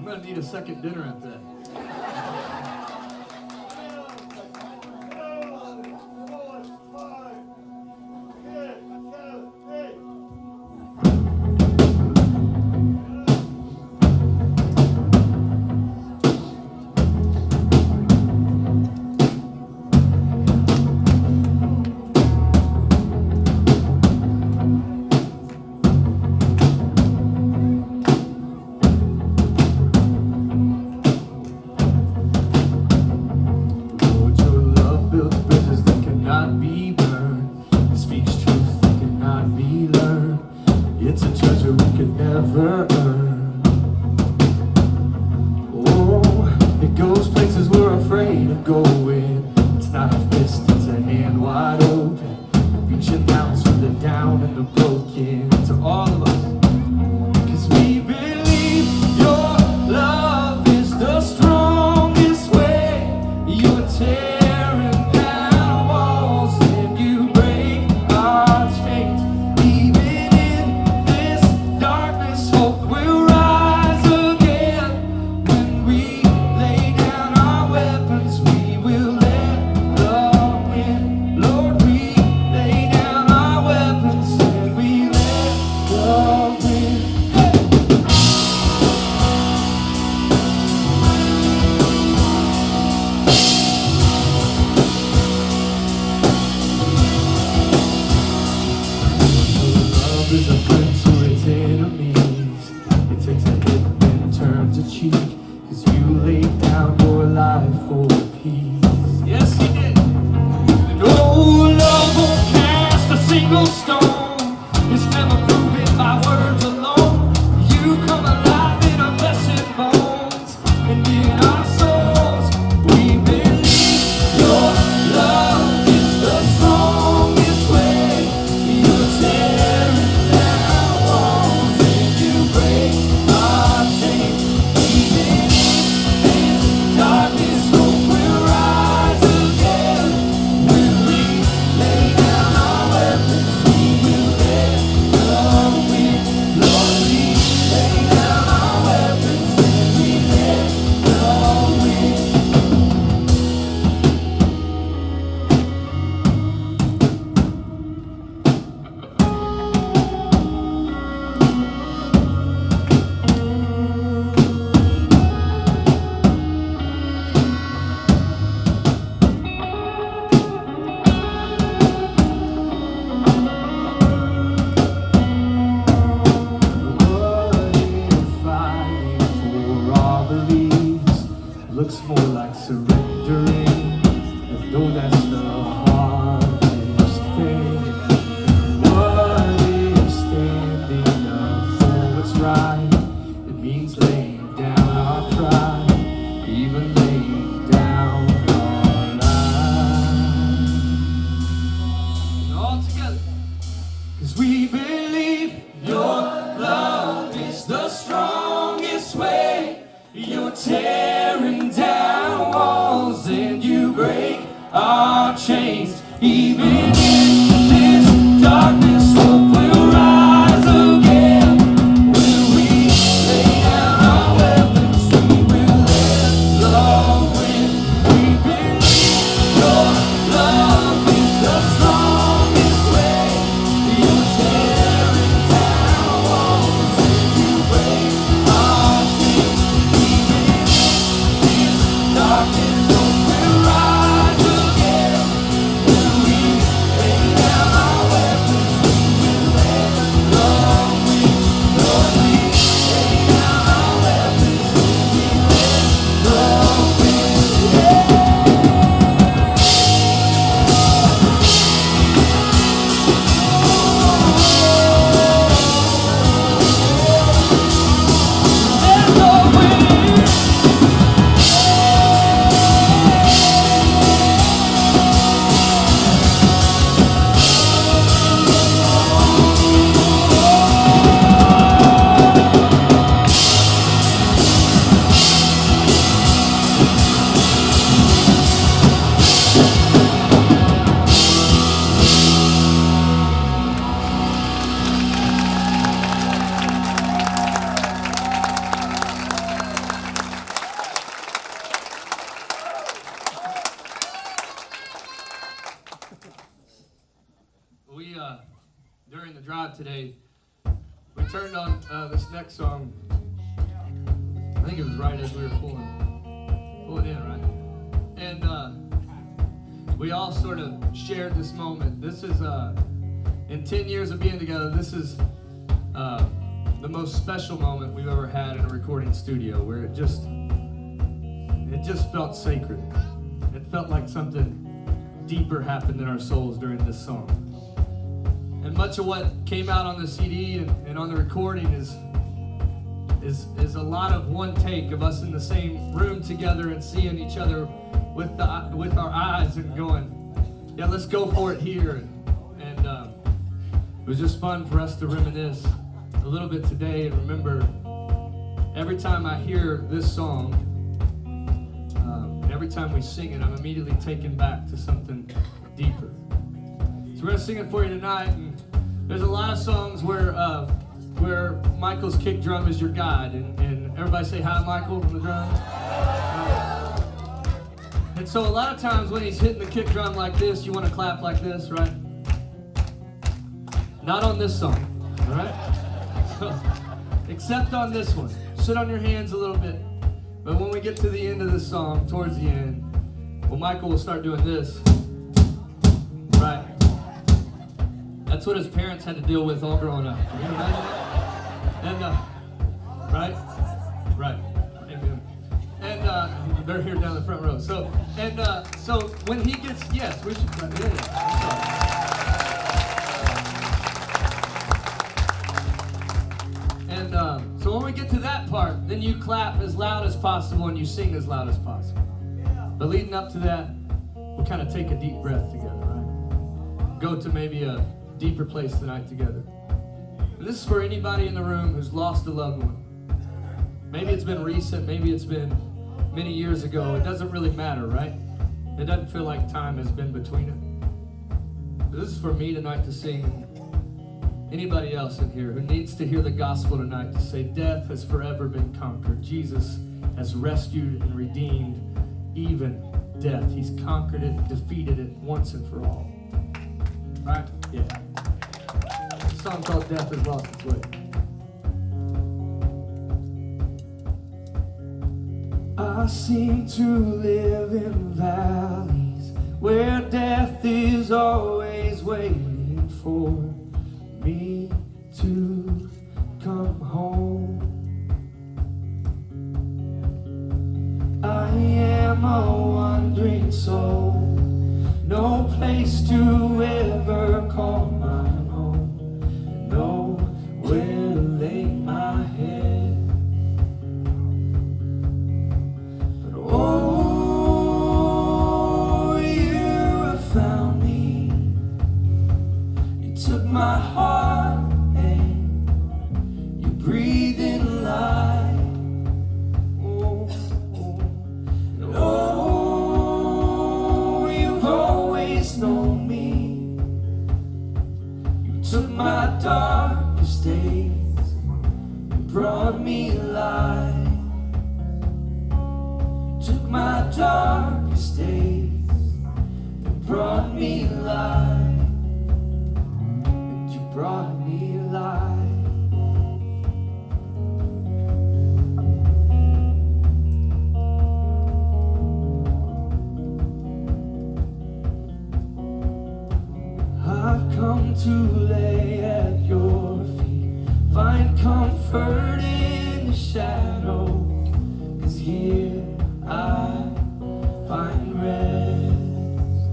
I'm gonna need a second dinner at that. You're tearing down walls. our chains. Even in this darkness, hope will rise again. When we lay down our weapons, we will let love win. We believe your love is the strongest way. You're tearing down walls and you break our chains. Even in this darkness, hope will rise again. When we lay down our weapons, we will let love win. Lord, we lay down our weapons, we let love win. Let love win. We, during the drive today, we turned on this next song. I think it was right as we were pulling in, right? And we all sort of shared this moment. This is, in 10 years of being together, this is the most special moment we've ever had in a recording studio, where it just felt sacred. It felt like something deeper happened in our souls during this song. And much of what came out on the CD and on the recording is a lot of one take of us in the same room together and seeing each other with our eyes and going, yeah, let's go for it here. And it was just fun for us to reminisce a little bit today and remember every time I hear this song, every time we sing it, I'm immediately taken back to something deeper. So we're gonna sing it for you tonight. And there's a lot of songs where Michael's kick drum is your guide, and everybody say hi, Michael, on the drum. And so a lot of times when he's hitting the kick drum like this, you want to clap like this, right? Not on this song, all right? So, except on this one. Sit on your hands a little bit. But when we get to the end of this song, towards the end, well, Michael will start doing this, right? That's what his parents had to deal with all growing up. Can you imagine that? And, right. Amen. And they're here down the front row. So when he gets, yes, we should clap. And so when we get to that part, then you clap as loud as possible and you sing as loud as possible. But leading up to that, we'll kind of take a deep breath together, right? Go to maybe a deeper place tonight together. And this is for anybody in the room who's lost a loved one. Maybe it's been recent, maybe it's been many years ago. It doesn't really matter, right? It doesn't feel like time has been between it. This is for me tonight to sing. Anybody else in here who needs to hear the gospel tonight to say death has forever been conquered. Jesus has rescued and redeemed even death. He's conquered it, defeated it once and for all. Right? Yeah. A song called Death Has Lost Its Way. I seem to live in valleys where death is always waiting for me to come home. I am a wandering soul, no place to ever call my own, nowhere to lay my head. But oh, you have found me. You took my heart and you breathed in life. Oh, oh, and oh, you've darkest days and brought me light. Took my darkest days and brought me light. And you brought me light. I've come to lay at your feet, find comfort in the shadow, 'cause here I find rest.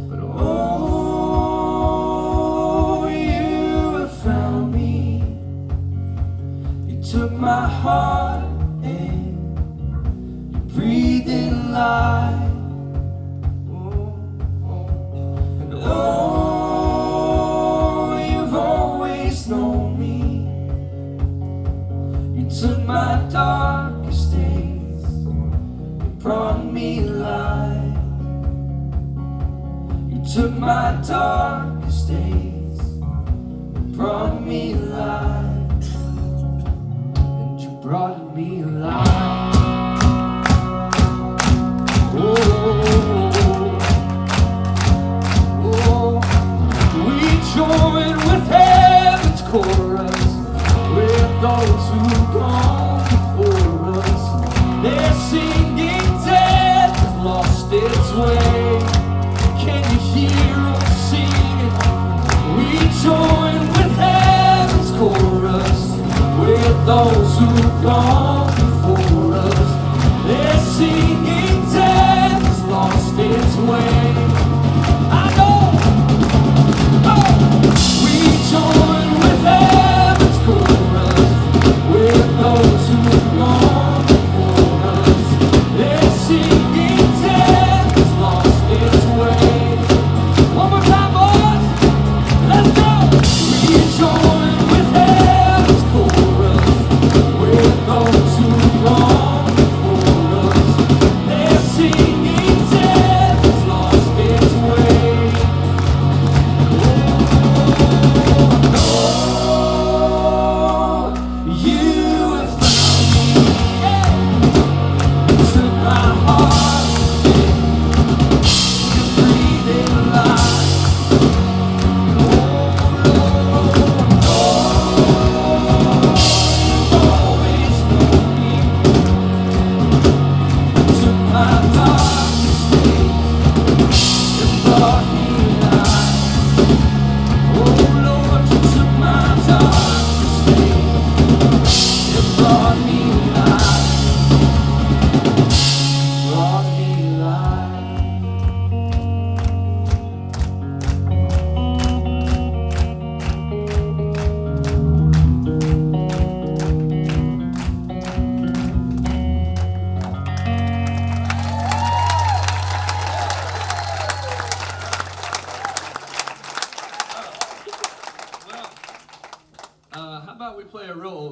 But oh, you have found me. You took my heart and you breathed in life. Oh, you've always known me. You took my darkest days, you brought me light. You took my darkest days, you brought me light. And you brought me light. Join with heaven's chorus, with those who've gone before us. They're singing, death has lost its way. Can you hear them singing? We join with heaven's chorus, with those who've gone before us. They're singing, death has lost its way. I know. Join with heaven's chorus, with those who have gone before us. They're singing, death has lost its way. One more time, boys, let's go. We join with heaven's chorus, with those who have gone before us. They're singing, death has lost its way.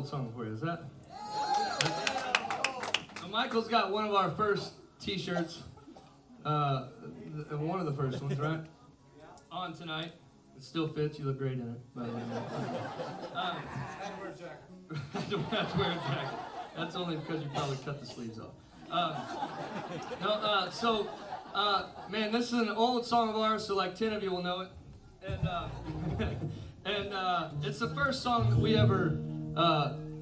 Song for you, is that? So Michael's got one of our first t-shirts, one of the first ones, right? On tonight. It still fits, you look great in it, by the way. I had to wear a jacket. That's only because you probably cut the sleeves off. Man, this is an old song of ours, so like 10 of you will know it. And it's the first song that we ever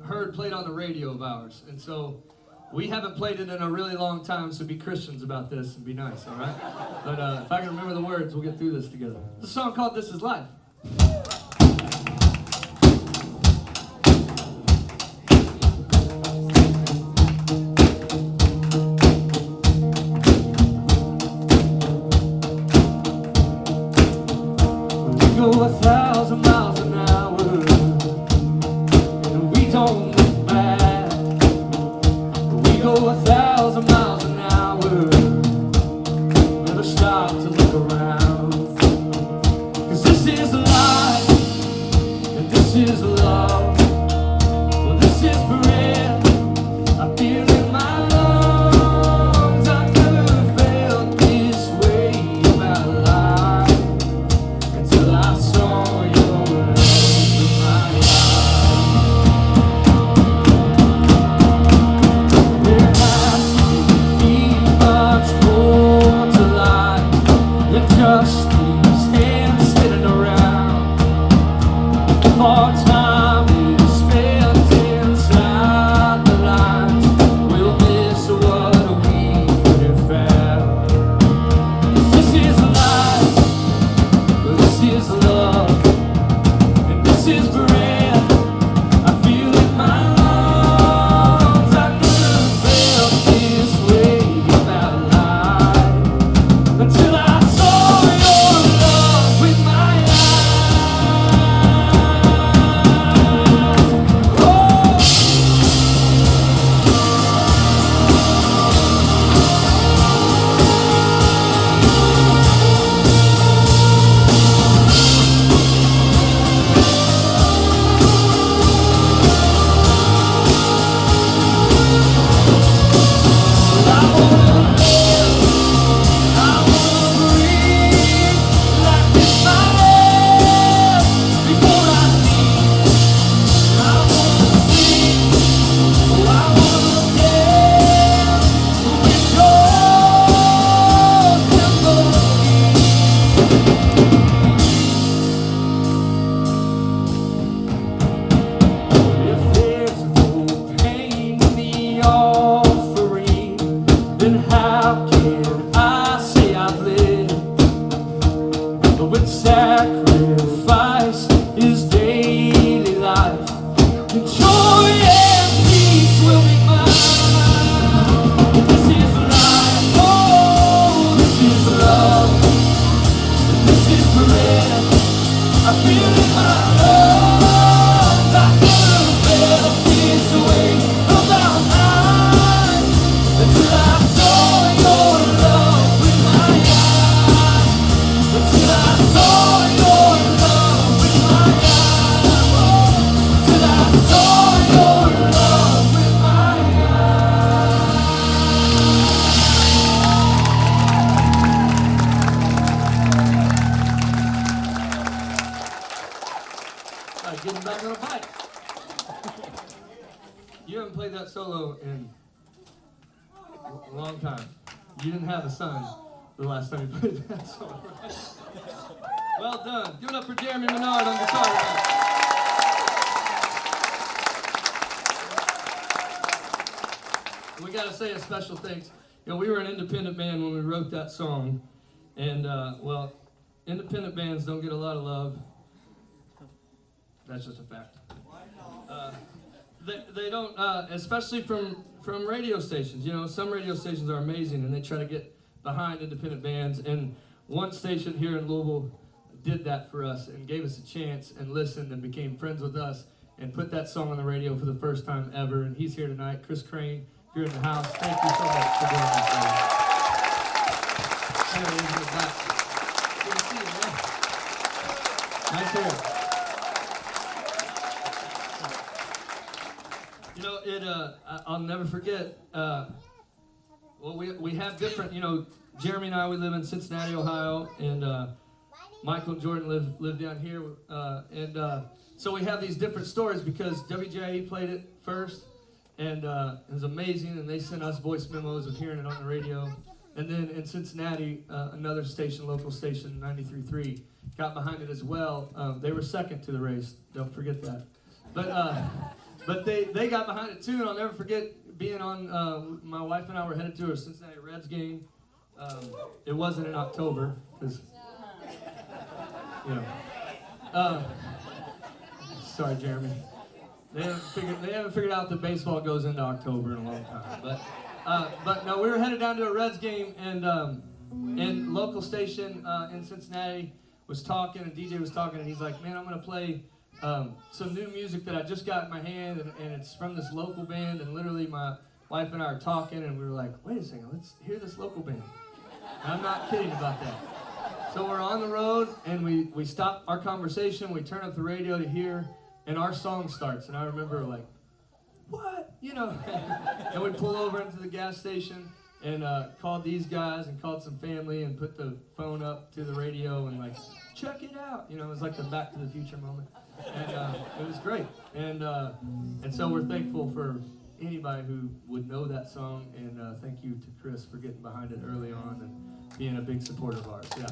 heard played on the radio of ours, and so we haven't played it in a really long time, so be Christians about this and be nice, all right? But if I can remember the words, we'll get through this together. It's a song called This Is Life. We go 1,000 miles an hour, and we don't look back. We go 1,000 miles an hour, never stop to look around. 'Cause this is life, and this is love. Well, this is breath I feel in my lungs. I've never felt this way about life until I saw can I say I've lived? But with sacrifice is daily life, and joy and peace will be mine. This is life, oh, this is love, this is breath I feel in my lungs. I could have felt this way from our eyes until I saw your love with my eyes. Until I saw your love with my eyes. Until I saw your love with my eyes. Alright, getting back on the bike. You haven't played that solo in a long time. You didn't have a son the last time you played that solo, right? Well done. Give it up for Jeremy Menard on guitar tonight. We got to say a special thanks. You know, we were an independent band when we wrote that song, and well, independent bands don't get a lot of love. That's just a fact. They don't, especially from radio stations. You know, some radio stations are amazing, and they try to get behind independent bands. And one station here in Louisville did that for us and gave us a chance and listened and became friends with us and put that song on the radio for the first time ever. And he's here tonight, Chris Crane, here in the house. Thank you so much for doing that. There he is in the back. Good to see you, man. Nice hair. You know, I'll never forget, well, we have different, you know, Jeremy and I, we live in Cincinnati, Ohio, and Michael and Jordan live down here, and so we have these different stories because WJE played it first, and it was amazing, and they sent us voice memos of hearing it on the radio, and then in Cincinnati, another station, local station, 93.3, got behind it as well. They were second to the race, don't forget that, but they got behind it too, and I'll never forget being on, my wife and I were headed to a Cincinnati Reds game. It wasn't in October, because, you know. Sorry, Jeremy. They haven't figured out that baseball goes into October in a long time. But no, we were headed down to a Reds game, and local station in Cincinnati was talking, and DJ was talking, and he's like, man, I'm going to play some new music that I just got in my hand, and it's from this local band, and literally my wife and I are talking, and we were like, wait a second, let's hear this local band. And I'm not kidding about that. So we're on the road, and we stop our conversation, we turn up the radio to hear, and our song starts, and I remember like, what? You know, and we pull over into the gas station, and called these guys, and called some family, and put the phone up to the radio, and like, check it out. You know, it was like the Back to the Future moment. And it was great, and so we're thankful for anybody who would know that song, and thank you to Chris for getting behind it early on and being a big supporter of ours. Yeah.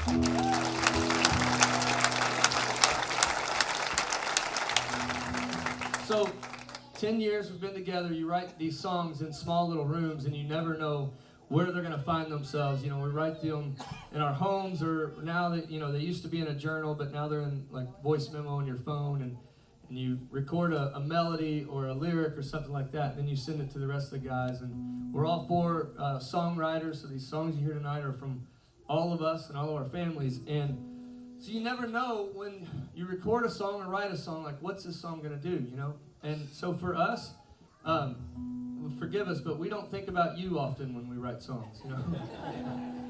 So, 10 years we've been together. You write these songs in small little rooms, and you never know where they're going to find themselves. You know, we write them in our homes, or now that, you know, they used to be in a journal, but now they're in like voice memo on your phone, and you record a melody or a lyric or something like that, and then you send it to the rest of the guys. And we're all four songwriters, so these songs you hear tonight are from all of us and all of our families. And so you never know when you record a song or write a song, like, what's this song going to do, you know? And so for us, forgive us, but we don't think about you often when we write songs, you know?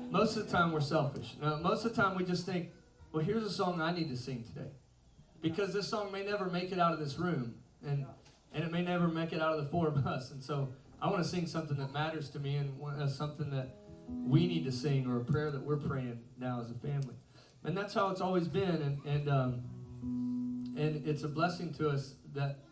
Most of the time we're selfish. Now, most of the time we just think, well, here's a song I need to sing today. Because this song may never make it out of this room, and it may never make it out of the four of us. And so I want to sing something that matters to me, and something that we need to sing, or a prayer that we're praying now as a family. And that's how it's always been, and it's a blessing to us that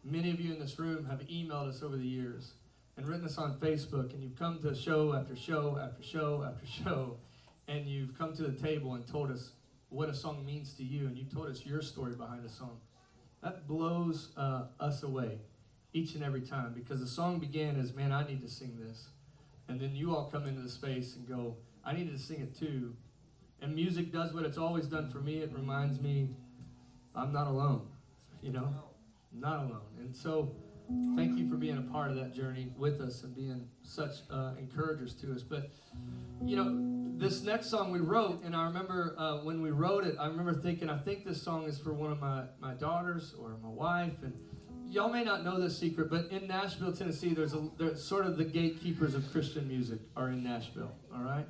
many of you in this room have emailed us over the years and written us on Facebook, and you've come to show after show after show after show, and you've come to the table and told us what a song means to you, and you told us your story behind a song. That blows us away each and every time, because the song began as, man, I need to sing this. And And then you all come into the space and go, I needed to sing it too. And music does what it's always done for me. It reminds me I'm not alone, you know? I'm not alone. And so thank you for being a part of that journey with us and being such encouragers to us. But, you know, this next song we wrote, and I remember when we wrote it, I remember thinking, I think this song is for one of my daughters or my wife. And y'all may not know this secret, but in Nashville, Tennessee, there's sort of the gatekeepers of Christian music are in Nashville, all right?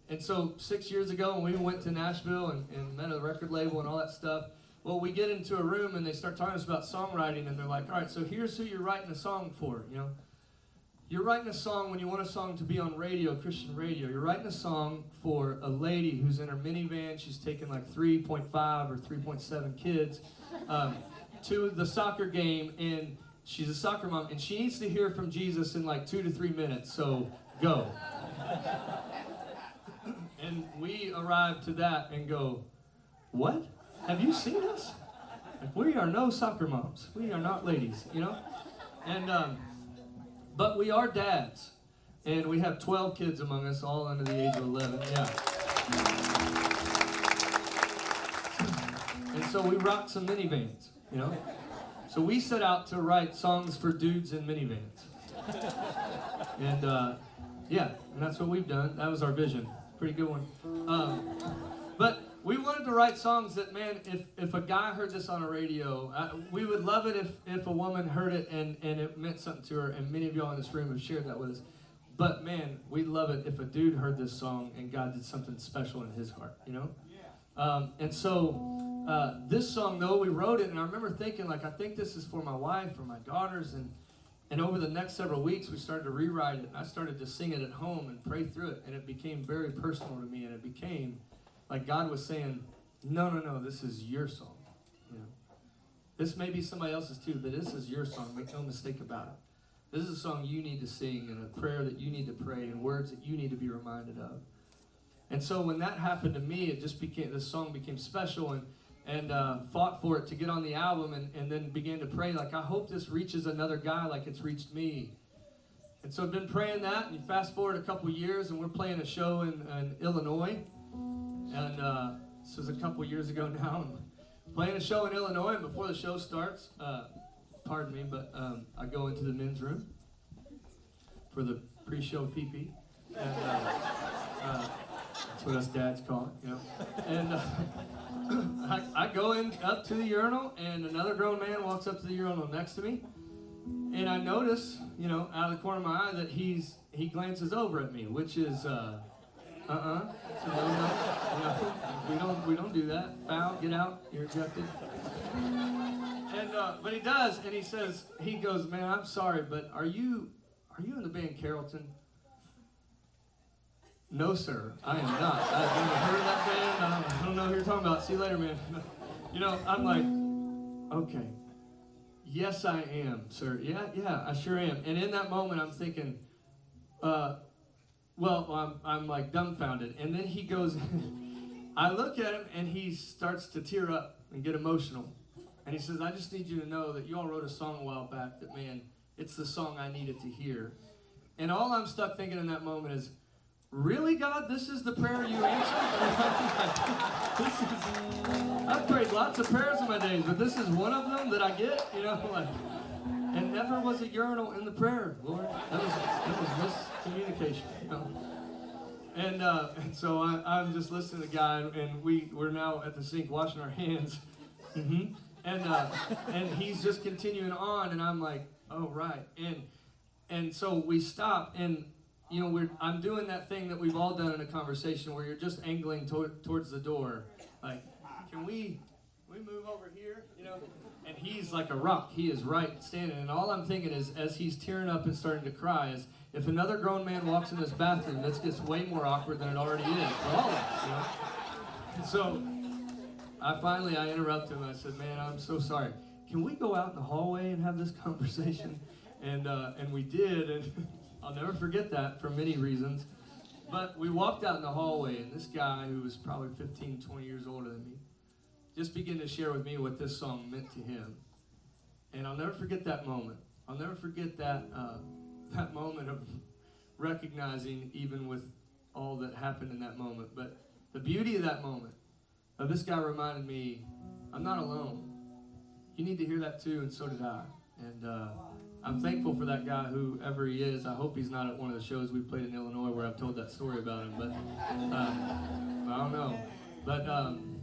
And so 6 years ago, when we went to Nashville and met a record label and all that stuff, well, we get into a room and they start talking to us about songwriting, and they're like, all right, so here's who you're writing a song for, you know? You're writing a song when you want a song to be on radio, Christian radio. You're writing a song for a lady who's in her minivan. She's taking like 3.5 or 3.7 kids to the soccer game, and she's a soccer mom, and she needs to hear from Jesus in like 2 to 3 minutes, so go. And we arrive to that and go, what? Have you seen us? Like, we are no soccer moms. We are not ladies, you know? And, but we are dads. And we have 12 kids among us, all under the age of 11, yeah. And so we rock some minivans, you know? So we set out to write songs for dudes in minivans. And, yeah, and that's what we've done. That was our vision. Pretty good one. But we wanted to write songs that, man, if a guy heard this on a radio, we would love it if a woman heard it and it meant something to her, and many of y'all in this room have shared that with us. But, man, we'd love it if a dude heard this song and God did something special in his heart, you know? And so this song, though, we wrote it, and I remember thinking, like, I think this is for my wife or my daughters, and over the next several weeks, we started to rewrite it, and I started to sing it at home and pray through it, and it became very personal to me, and it became like God was saying, no, this is your song. You know, this may be somebody else's too, but this is your song. Make no mistake about it. This is a song you need to sing, and a prayer that you need to pray, and words that you need to be reminded of. And so when that happened to me, it just became, this song became special, and fought for it to get on the album, and then began to pray, like, I hope this reaches another guy like it's reached me. And so I've been praying that, and you fast forward a couple years, and we're playing a show in Illinois. And this was a couple years ago now. I'm playing a show in Illinois, and before the show starts, pardon me, but I go into the men's room for the pre-show pee-pee. And that's what us dads call it, you know. And I go in up to the urinal, and another grown man walks up to the urinal next to me. And I notice, you know, out of the corner of my eye that he glances over at me, which is, So no, we don't do that. Foul, get out, you're ejected. And but he does, and he goes, man, I'm sorry, but are you in the band Carrollton? No, sir, I am not. I've never heard of that band. I don't know who you're talking about. See you later, man. You know, I'm like, okay. Yes, I am, sir. Yeah, I sure am. And in that moment, I'm thinking, well, I'm like dumbfounded. And then he goes, I look at him, and he starts to tear up and get emotional. And he says, I just need you to know that you all wrote a song a while back that, man, it's the song I needed to hear. And all I'm stuck thinking in that moment is, really, God, this is the prayer you answered? I've prayed lots of prayers in my days, but this is one of them that I get, you know, like, and never was a urinal in the prayer, Lord. That was miscommunication, you know. And so I'm just listening to the guy, and we're now at the sink washing our hands. Mm-hmm. And he's just continuing on, and I'm like, oh, right. And so we stop, and you know, I'm doing that thing that we've all done in a conversation where you're just angling towards the door. Like, can we move over here? You know? And he's like a rock. He is right standing. And all I'm thinking is, as he's tearing up and starting to cry, is if another grown man walks in this bathroom, this gets way more awkward than it already is for all of us, you know? And so I interrupted him. I said, man, I'm so sorry. Can we go out in the hallway and have this conversation? And we did, and I'll never forget that for many reasons. But we walked out in the hallway, and this guy, who was probably 15, 20 years older than me, just began to share with me what this song meant to him. And I'll never forget that moment. I'll never forget that moment of recognizing, even with all that happened in that moment. But the beauty of that moment, this guy reminded me, I'm not alone. You need to hear that too, and so did I. And I'm thankful for that guy, whoever he is. I hope he's not at one of the shows we played in Illinois where I've told that story about him. But I don't know. But I'm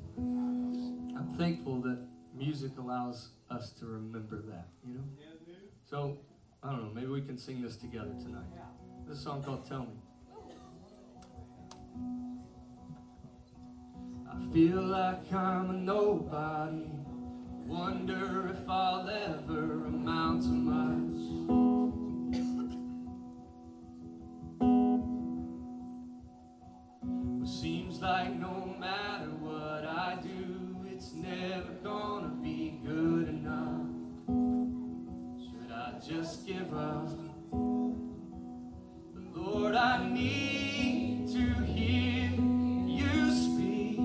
thankful that music allows us to remember that, you know? So, I don't know, maybe we can sing this together tonight. This is a song called Tell Me. I feel like I'm a nobody. Wonder if I'll ever amount to much. It seems like no matter what I do, it's never gonna be good enough. Should I just give up? But Lord, I need to hear you speak.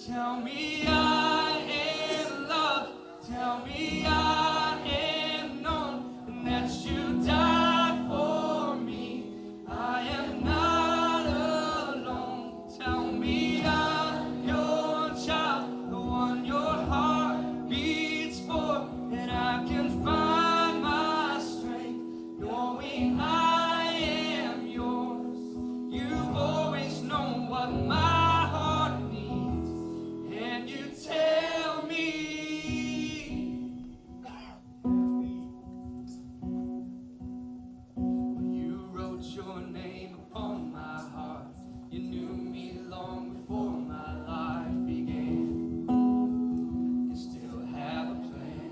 Tell me I am loved. Tell me I am known, and that you died for me. I am not alone. Tell me I'm your child, the one your heart beats for, and I can find my strength knowing I am yours. You've always known what my heart needs, and you tell me. When you wrote your name upon my heart, you knew me long before my life began. You still have a plan.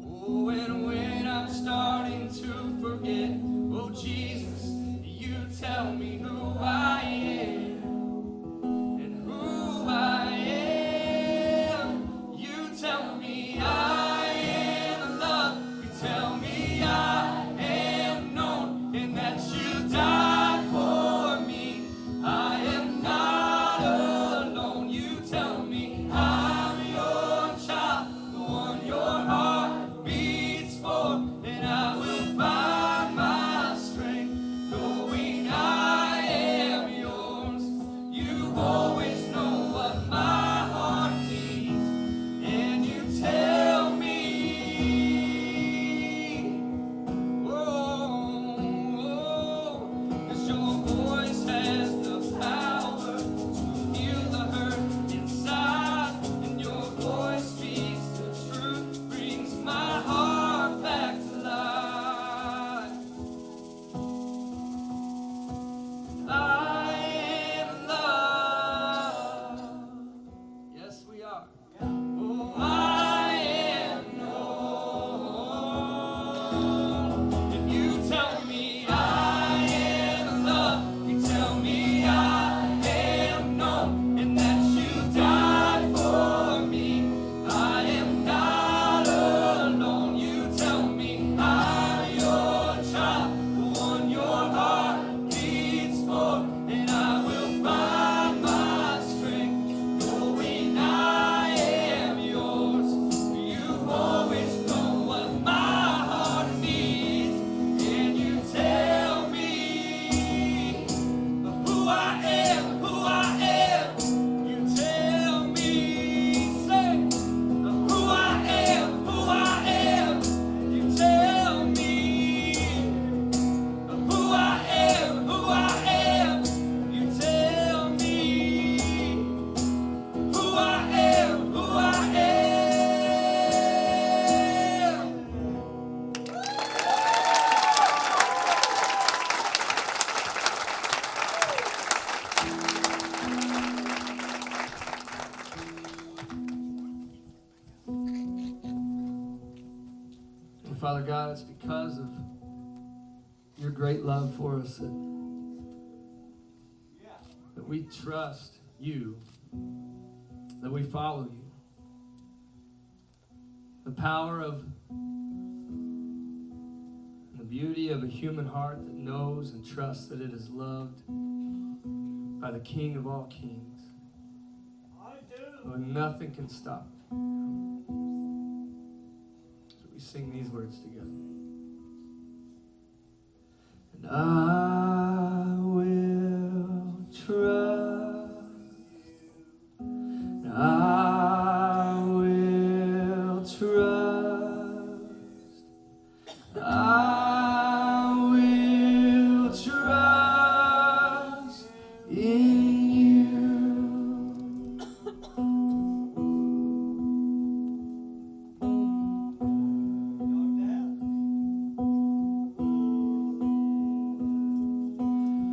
Oh, and when I'm starting to forget, oh Jesus, you tell me who I am and who I am. You tell me I am loved. You tell me I am known, and that you died for me. I am not alone. You tell me I'm your child, the one your heart beats for, and I will find my strength knowing I am yours. You always know what my heart needs, and you tell me. Oh, 'cause your voice has the power to heal the hurt inside, and your voice speaks the truth, brings my heart back to life. I am loved. Yes, we are. Oh, I am known. And you tell me I am loved. You tell me I am known, and that you died for me. I am not alone. You tell me I'm your child, the one your heart beats for, and I will find my strength knowing I am yours. You always know what my heart needs, and you tell me who I am, who I am. You tell me, say who I am, who I am. You tell me who I am, who I am. You tell me who I am, who I am. And Father God, it's because of your great love for us that we trust you, that we follow you. The power of and the beauty of a human heart that knows and trusts that it is loved by the King of all kings. Lord, nothing can stop it. So we sing these words together. I will trust. I will trust. I will trust in you.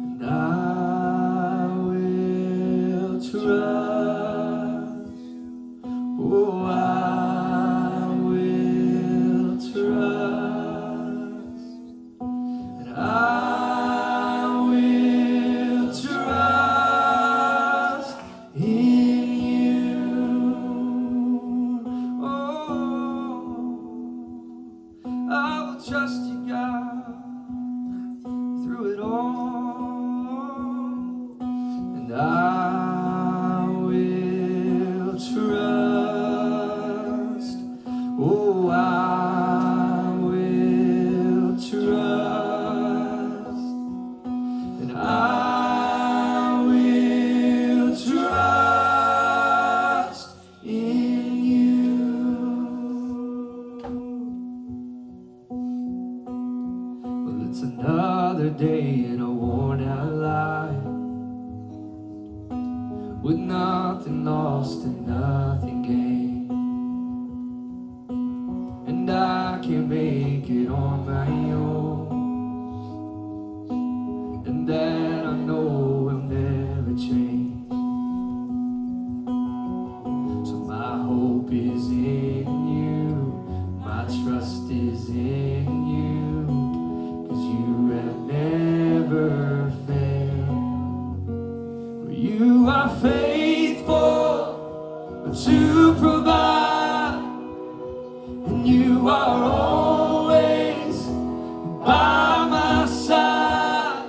And I will trust. Oh, I will trust. And I will trust in you. Oh, I will trust you, God, through it all. And I will trust. Oh, I will trust. And I will trust in you. Well, it's another day in a worn out life, with nothing lost and nothing gained. And I can't make it on my own, and that I know will never change. So my hope is in you, my trust is in you, 'cause you have never failed. You are faithful to provide, and you are always by my side.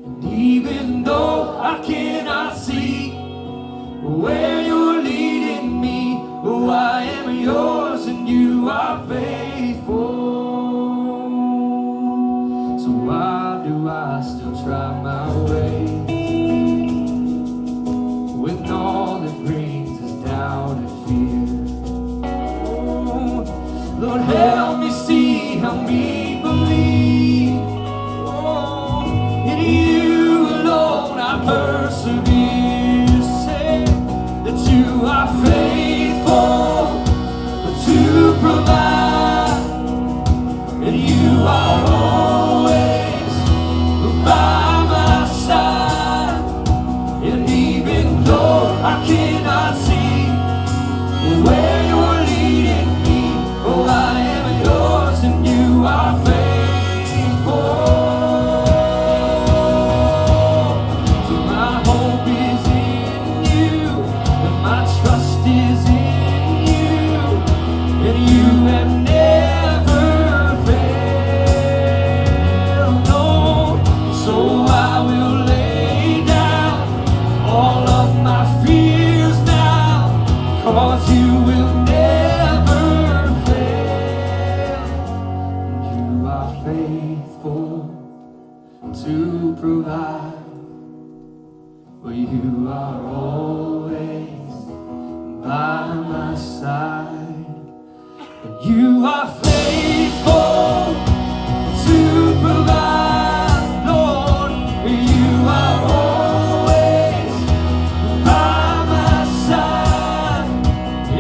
And even though I cannot see where you're leading me, oh, I am yours and you are faithful. So why do I still try my way, when all it brings is doubt and fear? Oh, Lord, help me see, help me believe. Oh, in you alone I persevere. Say that you are faithful to provide, and you are always by my side. And even though I cannot see where you're leading me, oh, I am yours and you are faithful. So my hope is in you, and my trust is in you, and you have never failed, no. So I will lay down all of my fears now, 'cause you will never fail. You are faithful to provide, but you are always by my side. And you are faithful to provide, Lord. You are always by my side.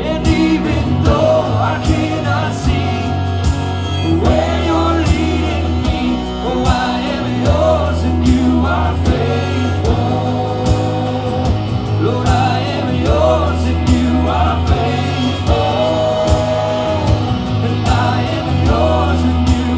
And even though I cannot see where you're leading me, oh, I am yours and you are faithful. Lord, I am yours and you are faithful. And I am yours and you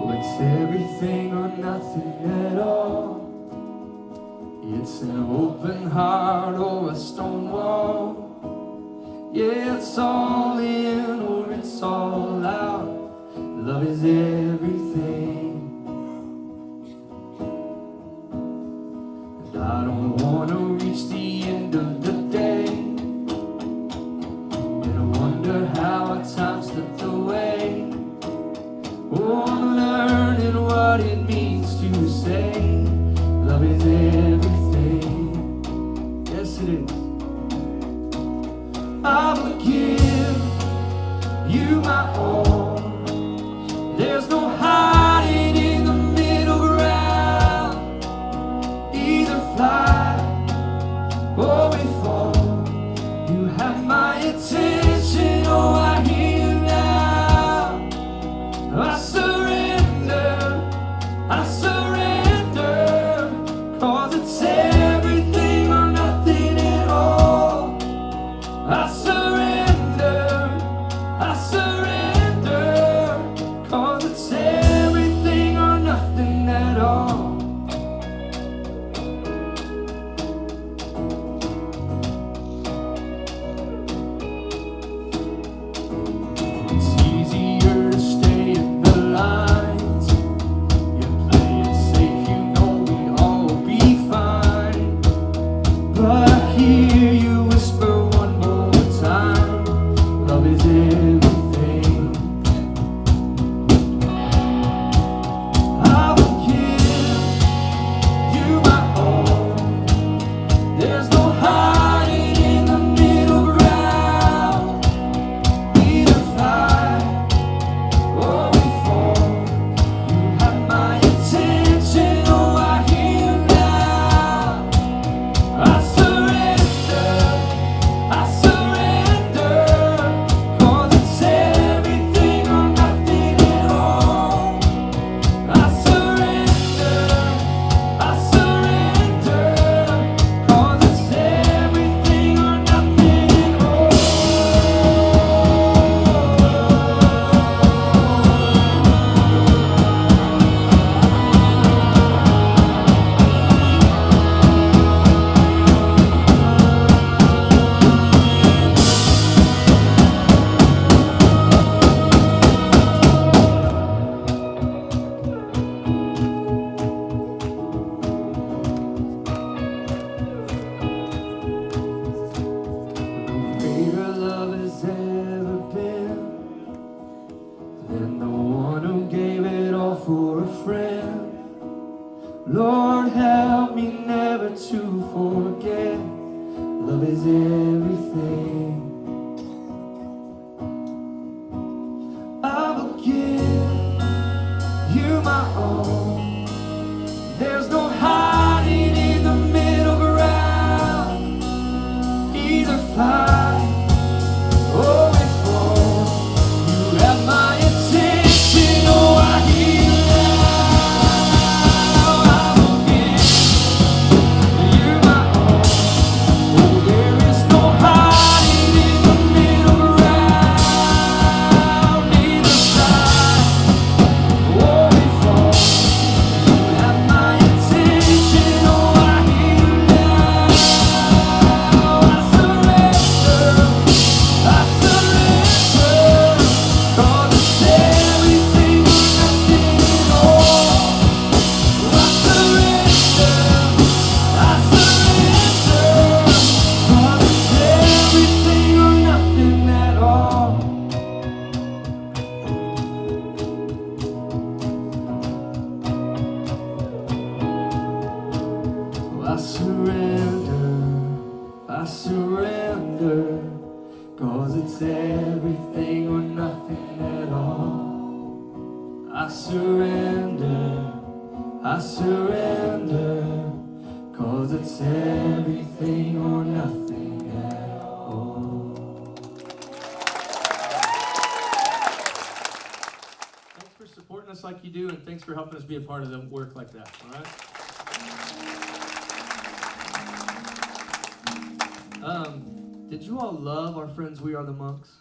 Oh, it's everything or nothing at all. It's an open heart or a stone wall. Yeah, it's all in or it's all out. Love is everything. And I don't want to reach the end of the day and I wonder how our time slipped away. Oh, I'm learning what it means to say love is everything. Yes, it is. I will give you my all. There's no hiding in the middle ground. Either fly or we fall. You have my attention, oh I hear you now. I surrender, cause it's everything or nothing at all. I surrender, cause it's everything or nothing at all. It's easier to stay in the lines. You play it safe, you know we'd all be fine. But I hear you whisper one more time, love is everything. I will give you my all. There's no hiding in the middle ground. Either fly or we fall. You have my attention, oh I hear you now. I surrender, cause it's everything or nothing at all. I surrender, cause it's everything or nothing at all. Greater love has ever been than the one who gave it all for a friend. Lord, help me never to forget love is everything. I will give you my all. There's no hiding in the middle ground. Either fly or we fall. You have my attention, oh I hear you now. I will give you my all. Oh, there is no hiding in the middle ground. Either fly or we fall. You have my attention, oh I hear you now. I surrender, cause it's everything or nothing at all. I surrender, cause it's everything or nothing at all. I surrender, cause it's everything or nothing at all. I surrender, cause it's everything or nothing at all. Thanks for supporting us like you do, and thanks for helping us be a part of the work like that, all right? Did you all love our friends We Are the Monks?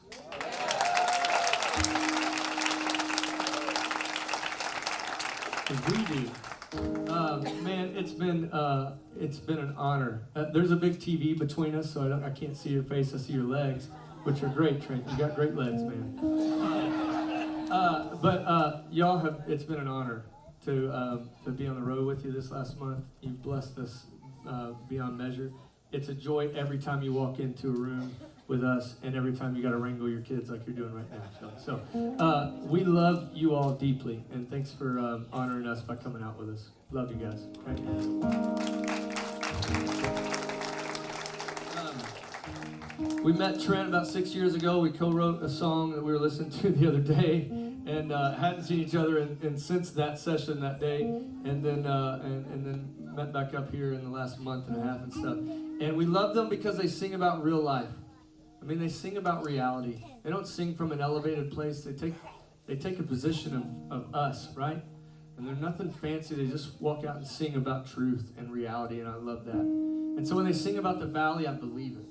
'Cause we do. Man, it's been an honor. There's a big TV between us, so I can't see your face. I see your legs, which are great, Trent. You got great legs, man. But y'all have. It's been an honor to be on the road with you this last month. You've blessed us beyond measure. It's a joy every time you walk into a room with us, and every time you got to wrangle your kids like you're doing right now. So we love you all deeply, and thanks for honoring us by coming out with us. Love you guys. Okay? We met Trent about 6 years ago. We co-wrote a song that we were listening to the other day, and hadn't seen each other and since that session that day, and then met back up here in the last month and a half and stuff. And we love them because they sing about real life. I mean, they sing about reality. They don't sing from an elevated place. They take a position of us, right? And they're nothing fancy. They just walk out and sing about truth and reality, and I love that. And so when they sing about the valley, I believe it.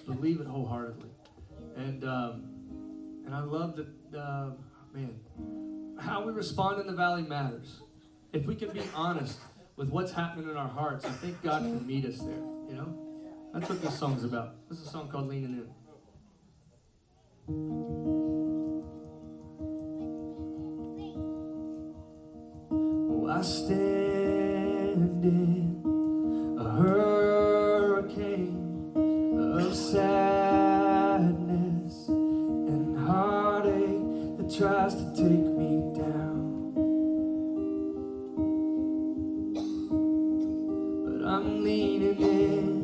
Believe it wholeheartedly. And I love that, man, how we respond in the valley matters. If we can be honest with what's happening in our hearts, I think God can meet us there, you know? That's what this song's about. This is a song called Leaning In. Oh, I stand in a hurricane of sadness and heartache that tries to take me down. But I'm leaning in.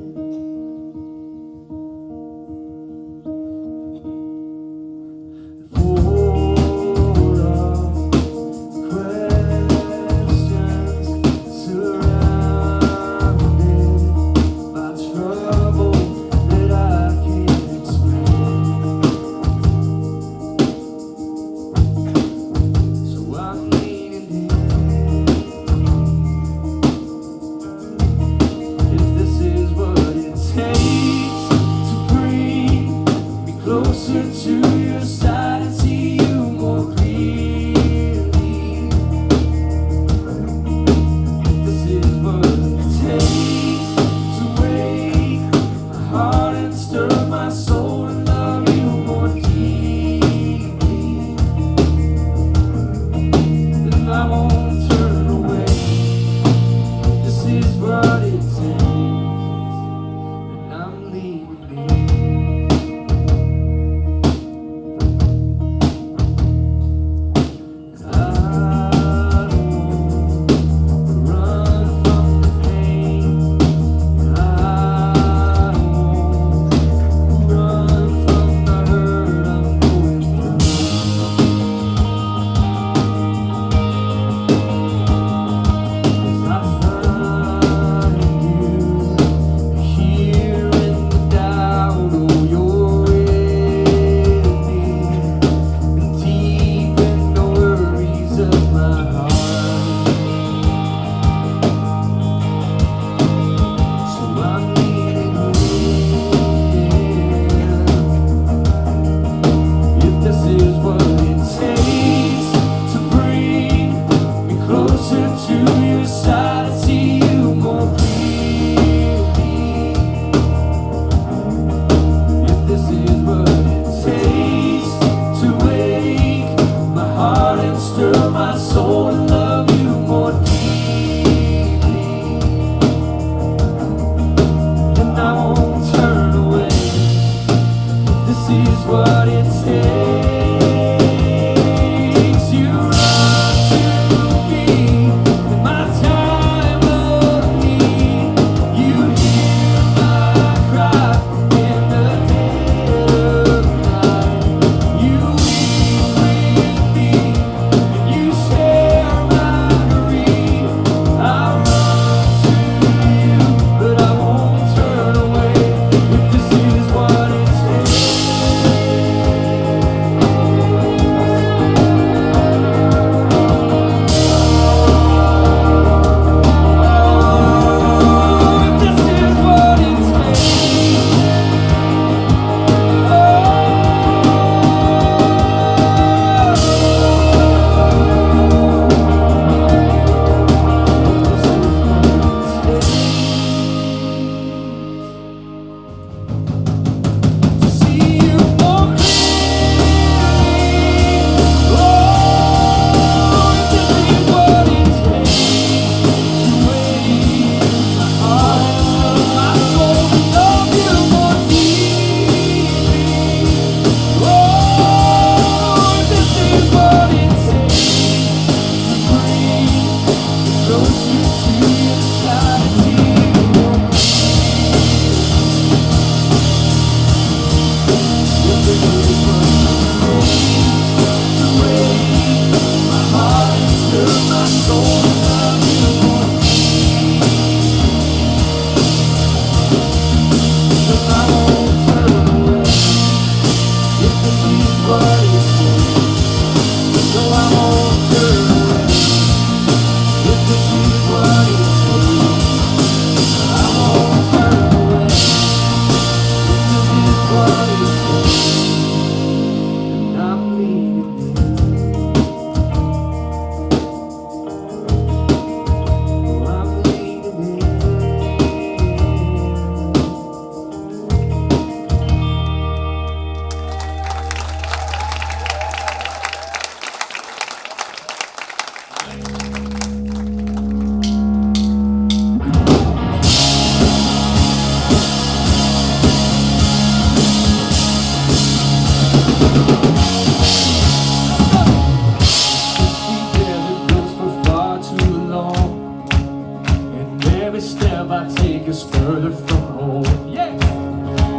is further from home. Yeah.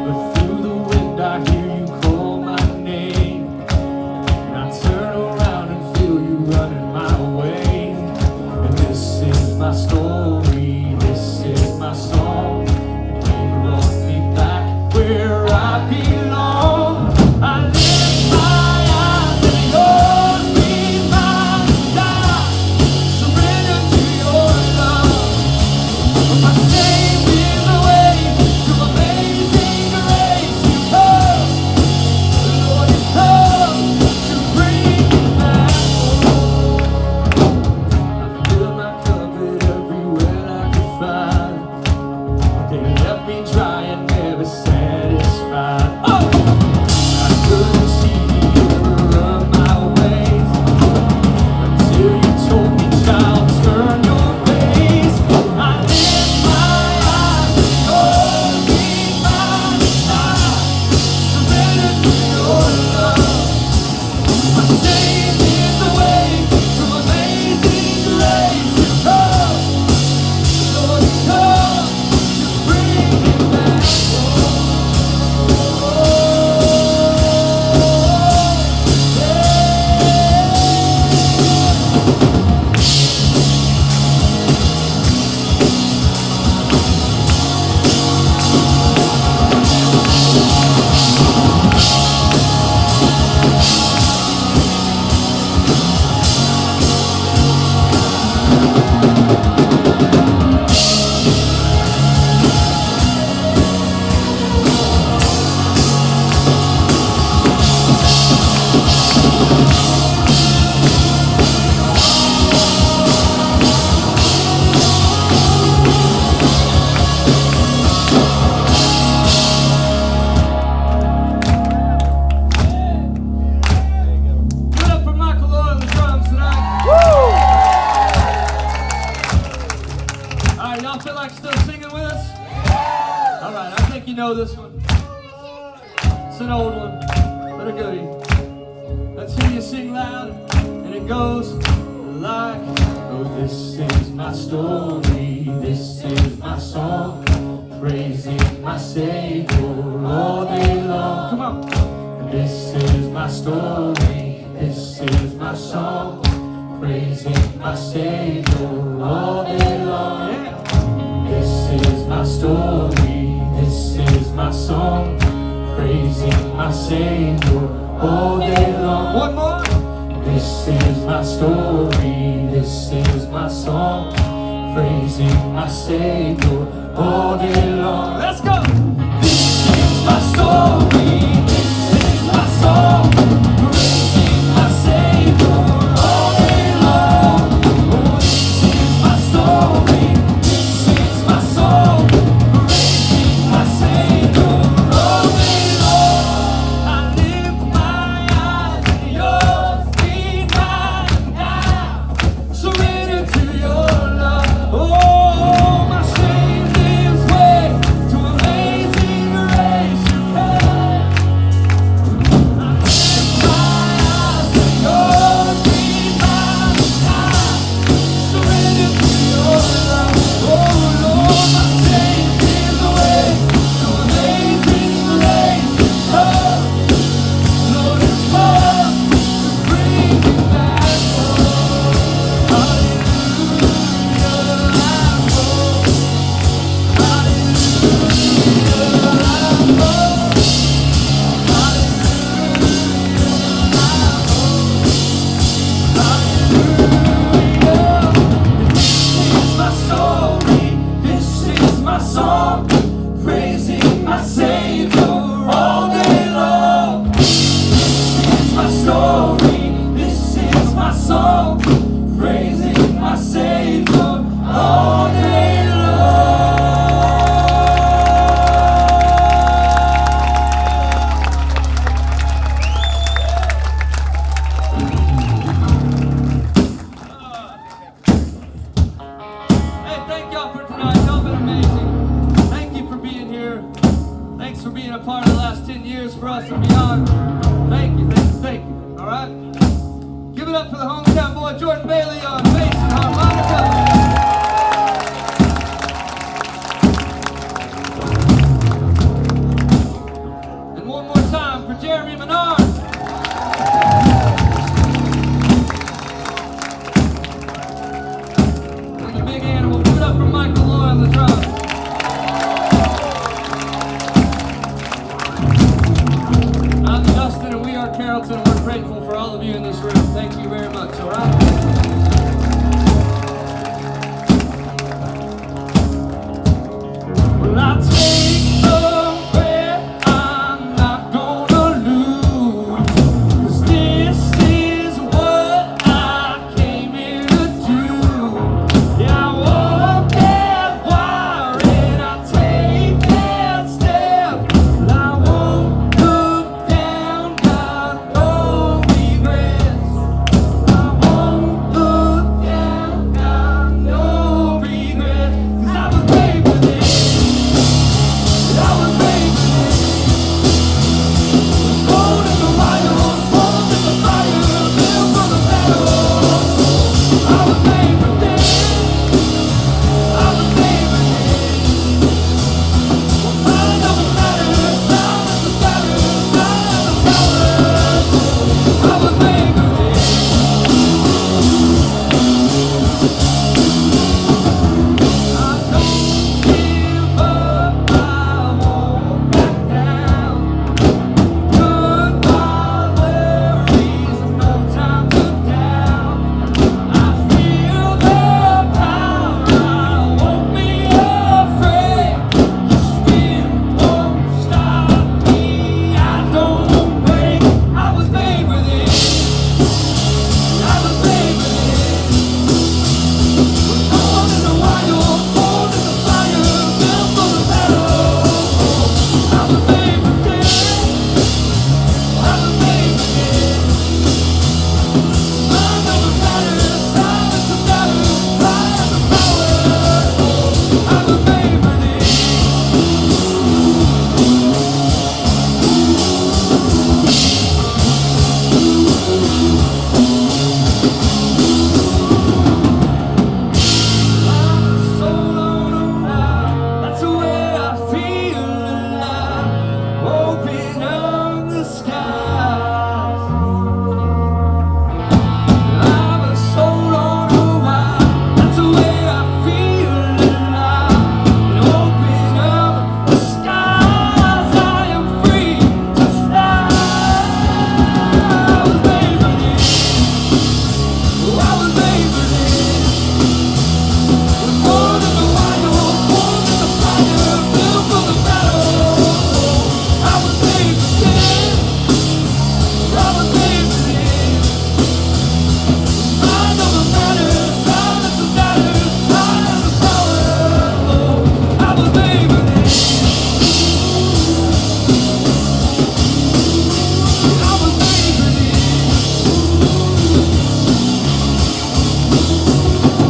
But through the wind I hear you call my name, and I turn around and feel you running my way. And this is my story, this is my song, and you brought me back where I belong. I lift my eyes and yours meet mine. I surrender to your love. My shame is away to amazing grace. You come, Lord, you come to bring me back home. I fill my cupboard everywhere I could find. They left me dry and never satisfied. Oh! I couldn't see the error of my ways until you told me, child, turn your face. I lift my eyes and yours meet mine. I surrender to your love. My shame is away to amazing grace. You come, Lord, you come to bring me back home. Give it up for Michael on the drums tonight. All right, y'all feel like still singing with us? All right, I think you know this one. It's an old one, but a goodie. Let's hear you sing loud, and it goes like, oh, this is my story, this is my song, praising my Savior all day long. Come on. This is my story, this is my song, praising my Savior all day long. Yeah. This is my story, this is my song, praising my Savior all day long. One more. This is my story, this is my song, praising my Savior all day long. Let's go. This is my story, this is my song, praising my Savior all day long. Oh, this is my story, this is my song, praising my Savior all day long. I lift my eyes and yours meet mine now. Surrender to your love. Oh, my shame gives way to amazing grace. You come, on the drums. I'm Justin, and we are Carrollton, and we're grateful for all of you in this room. Thank you very much, all right? Well, I take a breath I'm not gonna lose, 'cause this is what I came here to do. Yeah, I walk that wire and I take that step. Well, I won't look down, got no regrets. I won't look down, got no regrets. 'Cause I was made for this. I was made for this. Born in the wire, born in the fire, built for the battle. I was made for this. I was made for this. Well, mind over matter, sound is the battle, sound is the power. I was made for this. I don't give up, I won't back down. Goodbye worries, no time to doubt. I feel the power, I won't be afraid. The spin won't stop me, I don't break. I was made for this. I was made for this. Born in the wild, born in the fire, built for the battle. I was made for this. I was made for this. Mind over matter, silence the battle, fire the power. I was made for this. I'm a soul on a ride, that's the way I feel alive. Open up the skies. I'm a soul on a ride, that's the way I feel alive. And open up the skies, I am free to fly. I was made for this. I was made for this. Born in the wild, born in the fire, built for the battle. I was made for this. I was made for this. Mind over matter, silence the matter, fire the power. I was made for this. I was made for this.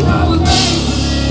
I was made for this.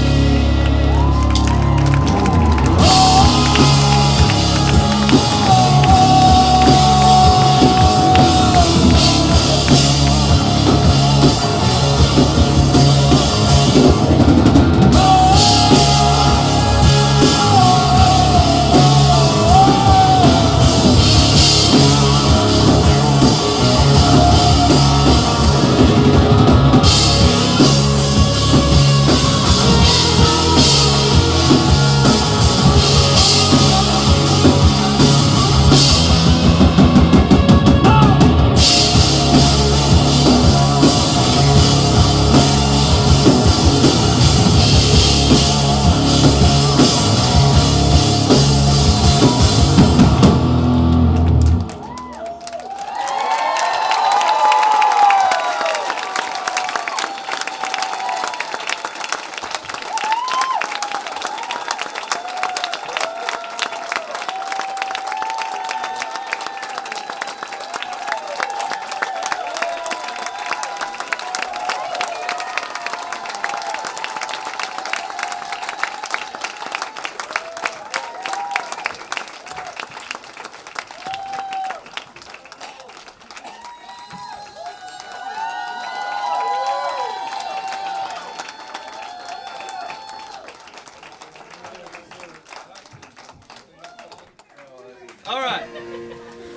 All right,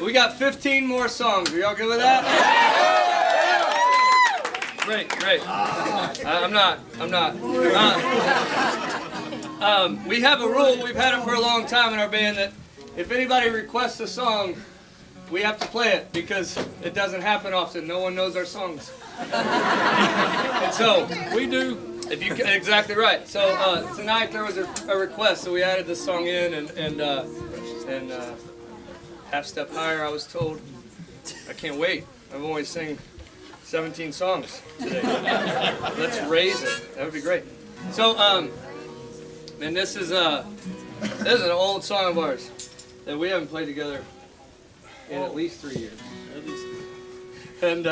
we got 15 more songs. Are y'all good with that? Great. I'm not. We have a rule, we've had it for a long time in our band, that if anybody requests a song, we have to play it because it doesn't happen often. No one knows our songs. And so, We do. exactly right. So tonight there was a request, so we added this song in, and half step higher, I was told. I can't wait. I've only sang 17 songs today. Let's raise it. That would be great. So, and this is an old song of ours that we haven't played together in at least 3 years. And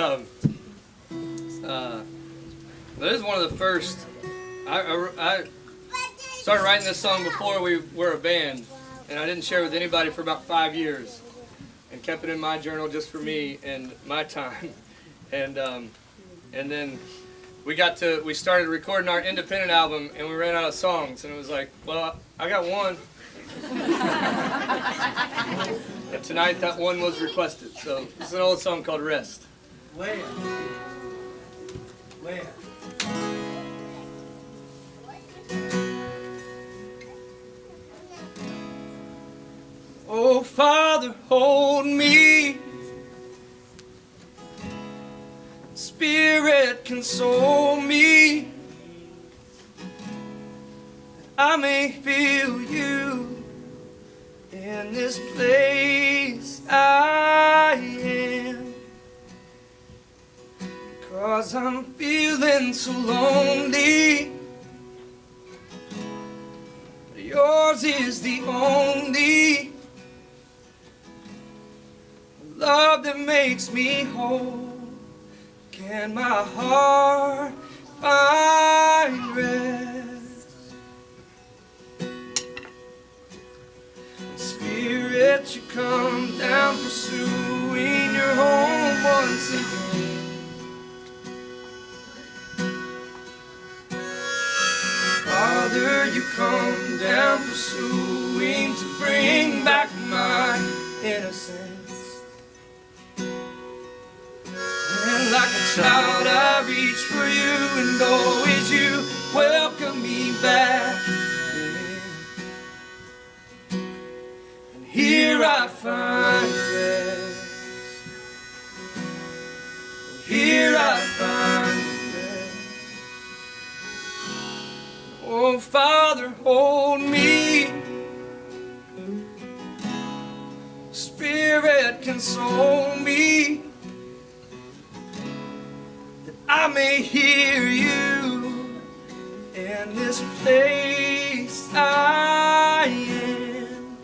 this is one of the first. I started writing this song before we were a band, and I didn't share it with anybody for about 5 years, and kept it in my journal just for me and my time. And then we started recording our independent album, and we ran out of songs, and it was like, well, I got one. And tonight that one was requested. So it's an old song called Rest. Leah. Oh, Father, hold me. Spirit, console me. I may feel you in this place I am, 'cause I'm feeling so lonely. Yours is the only love that makes me whole. Can my heart find rest? Spirit, you come down, pursuing your home once again. Father, you come down, pursuing to bring back my innocence. And like a child I reach for you, and always you welcome me back. And here I find rest. Here I find rest. Oh, Father, hold me. Spirit, console me. I may hear you in this place I am,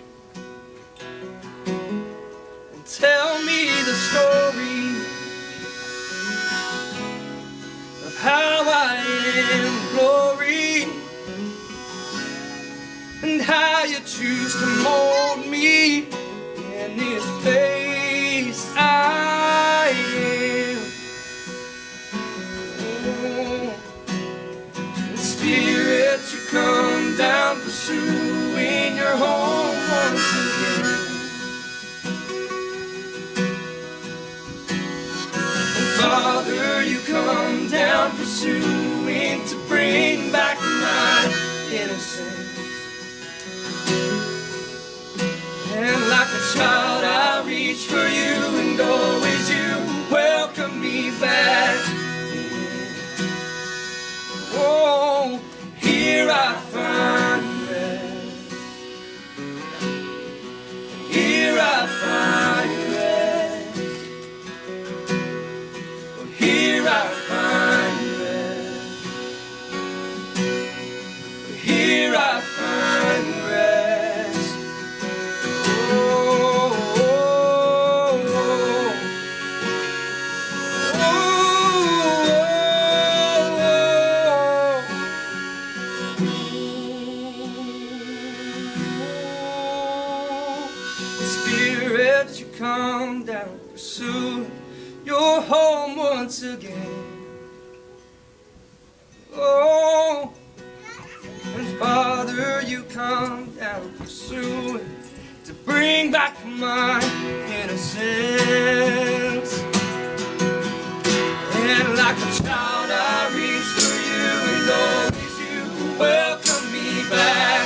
and tell me the story of how I am glory, and how you choose to mold me in this place I am. Spirit, you come down, pursuing your home once again. And Father, you come down, pursuing to bring back my innocence. And like a child I reach for you, and always you welcome me back. Oh, here I find rest. Here I find rest. Oh, here I find rest. Here I find rest. Oh, oh, oh, oh, oh. Spirit, you come down, pursue your home once again. Oh, and Father, you come down, pursuing to bring back my innocence. And like a child I reach for you, and always you welcome me back.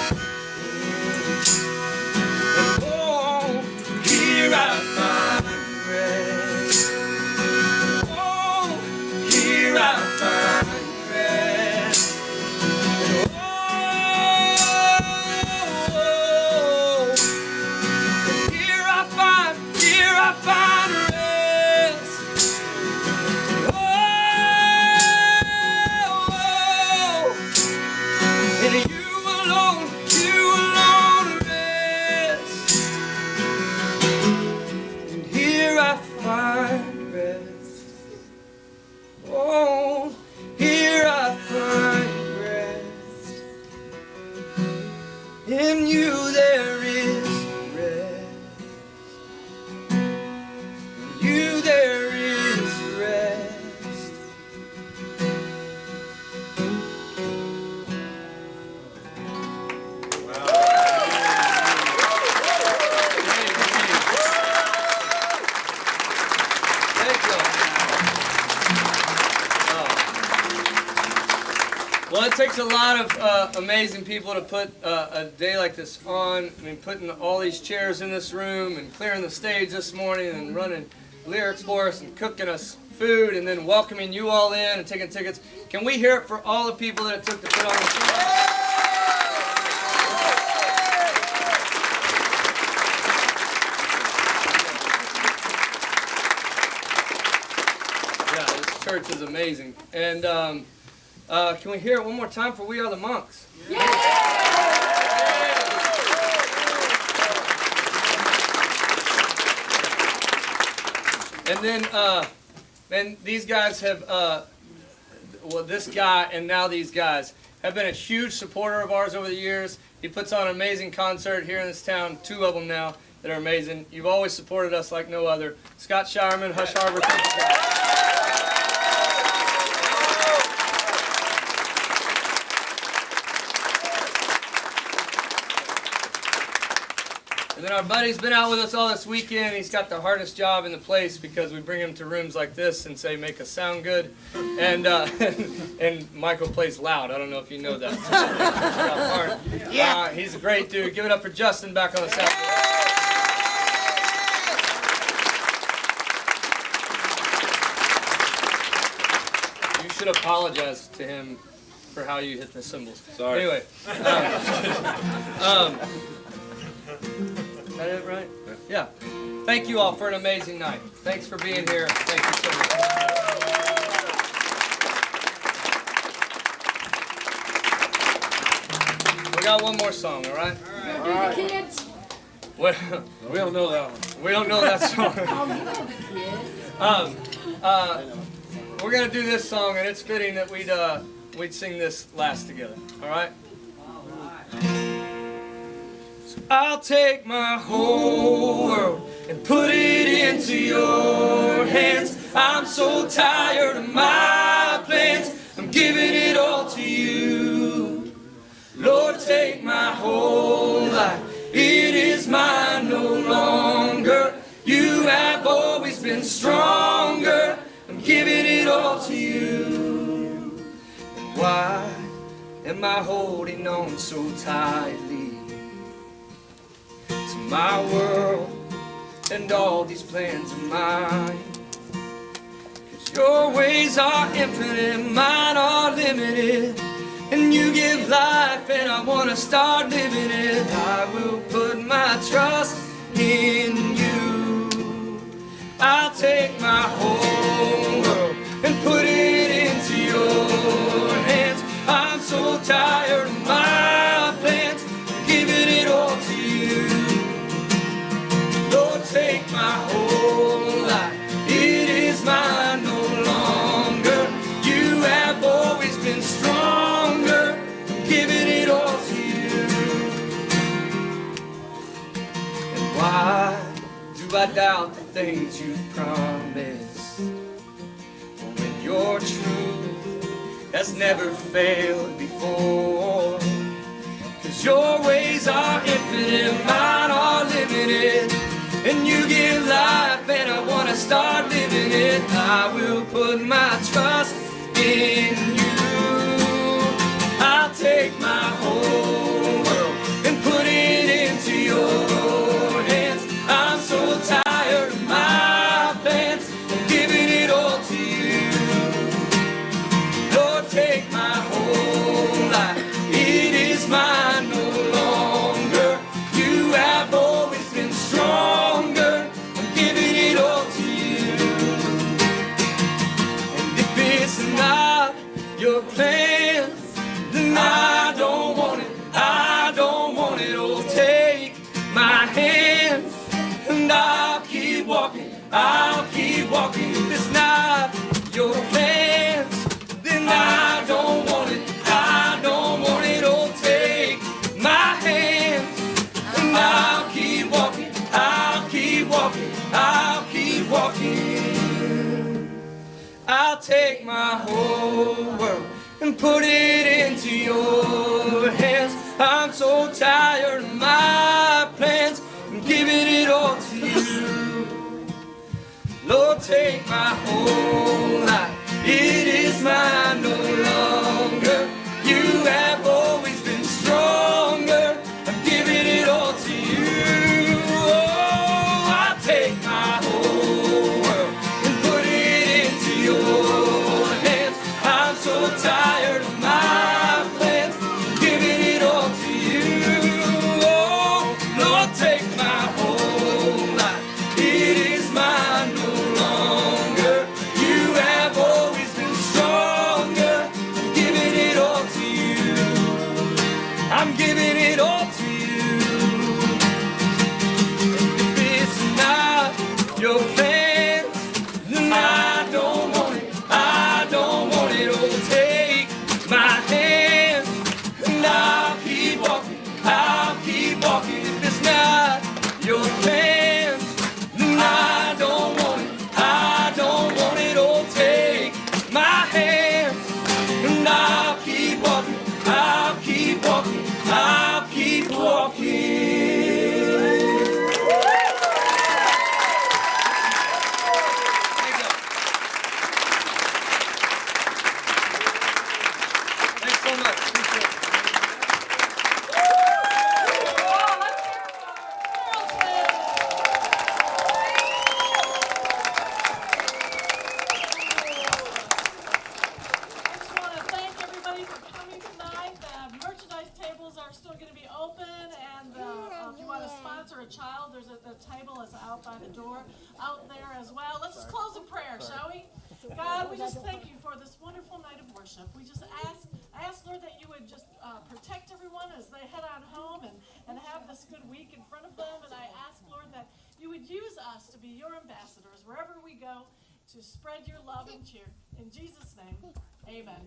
Well, it takes a lot of amazing people to put a day like this on. I mean, putting all these chairs in this room and clearing the stage this morning and running lyrics for us and cooking us food and then welcoming you all in and taking tickets. Can we hear it for all the people that it took to put on this show? Yeah, this church is amazing. And can we hear it one more time for We Are the Monks? And then these guys have, well, this guy and now these guys have been a huge supporter of ours over the years. He puts on an amazing concert here in this town, 2 of them now that are amazing. You've always supported us like no other. Scott Shireman, Hush Harbor. And then our buddy's been out with us all this weekend. He's got the hardest job in the place because we bring him to rooms like this and say, make us sound good. And and Michael plays loud. I don't know if you know that. Yeah. He's a great dude. Give it up for Justin back on the sound. You should apologize to him for how you hit the cymbals. Sorry. Anyway. Is that it, right? Yeah. Thank you all for an amazing night. Thanks for being here. Thank you so much. We got one more song, all right? All right. Kids. Well, we don't know that one. We don't know that song. We're gonna do this song, and it's fitting that we'd sing this last together. All right? I'll take my whole world and put it into your hands. I'm so tired of my plans. I'm giving it all to you. Lord, take my whole life. It is mine no longer. You have always been stronger. I'm giving it all to you. And why am I holding on so tightly to my world and all these plans of mine? 'Cause your ways are infinite, mine are limited, and you give life and I want to start living it. I will put my trust in you. I'll take my whole world and put it into your hands. I'm so tired of my plans, giving it all to you. Lord, take my whole life. It is mine no longer. You have always been stronger. I'm giving it all to you. And why do I doubt the things you promised when your truth has never failed before? 'Cause your ways are infinite, mine are limited, and you give life and I want to start living it. I will put my trust in you. I'll take my whole world and put it into your hands. I'm so tired of my plans, I'm giving it all to you. Lord, take my whole life. It is mine no longer. You have always been stronger. I'm giving it all to you. And if it's not your plan, then I don't want it. I don't want it. Oh, take my hand and I'll keep walking. I'll keep walking. If it's not your plans, then I don't want it. I don't want it. Oh, take my hand and I'll keep walking. I'll keep walking. I'll keep walking. I'll take my whole world and put it into your hands. I'm so tired of my plans. I'm giving it all to you. Lord, take my whole life. It is mine no longer. so much. Appreciate it. A child, the table is out by the door, out there as well. Let's just close in prayer, shall we? God, we just thank you for this wonderful night of worship. We just ask, Lord, that you would just protect everyone as they head on home and have this good week in front of them. And I ask, Lord, that you would use us to be your ambassadors wherever we go to spread your love and cheer. In Jesus' name, amen.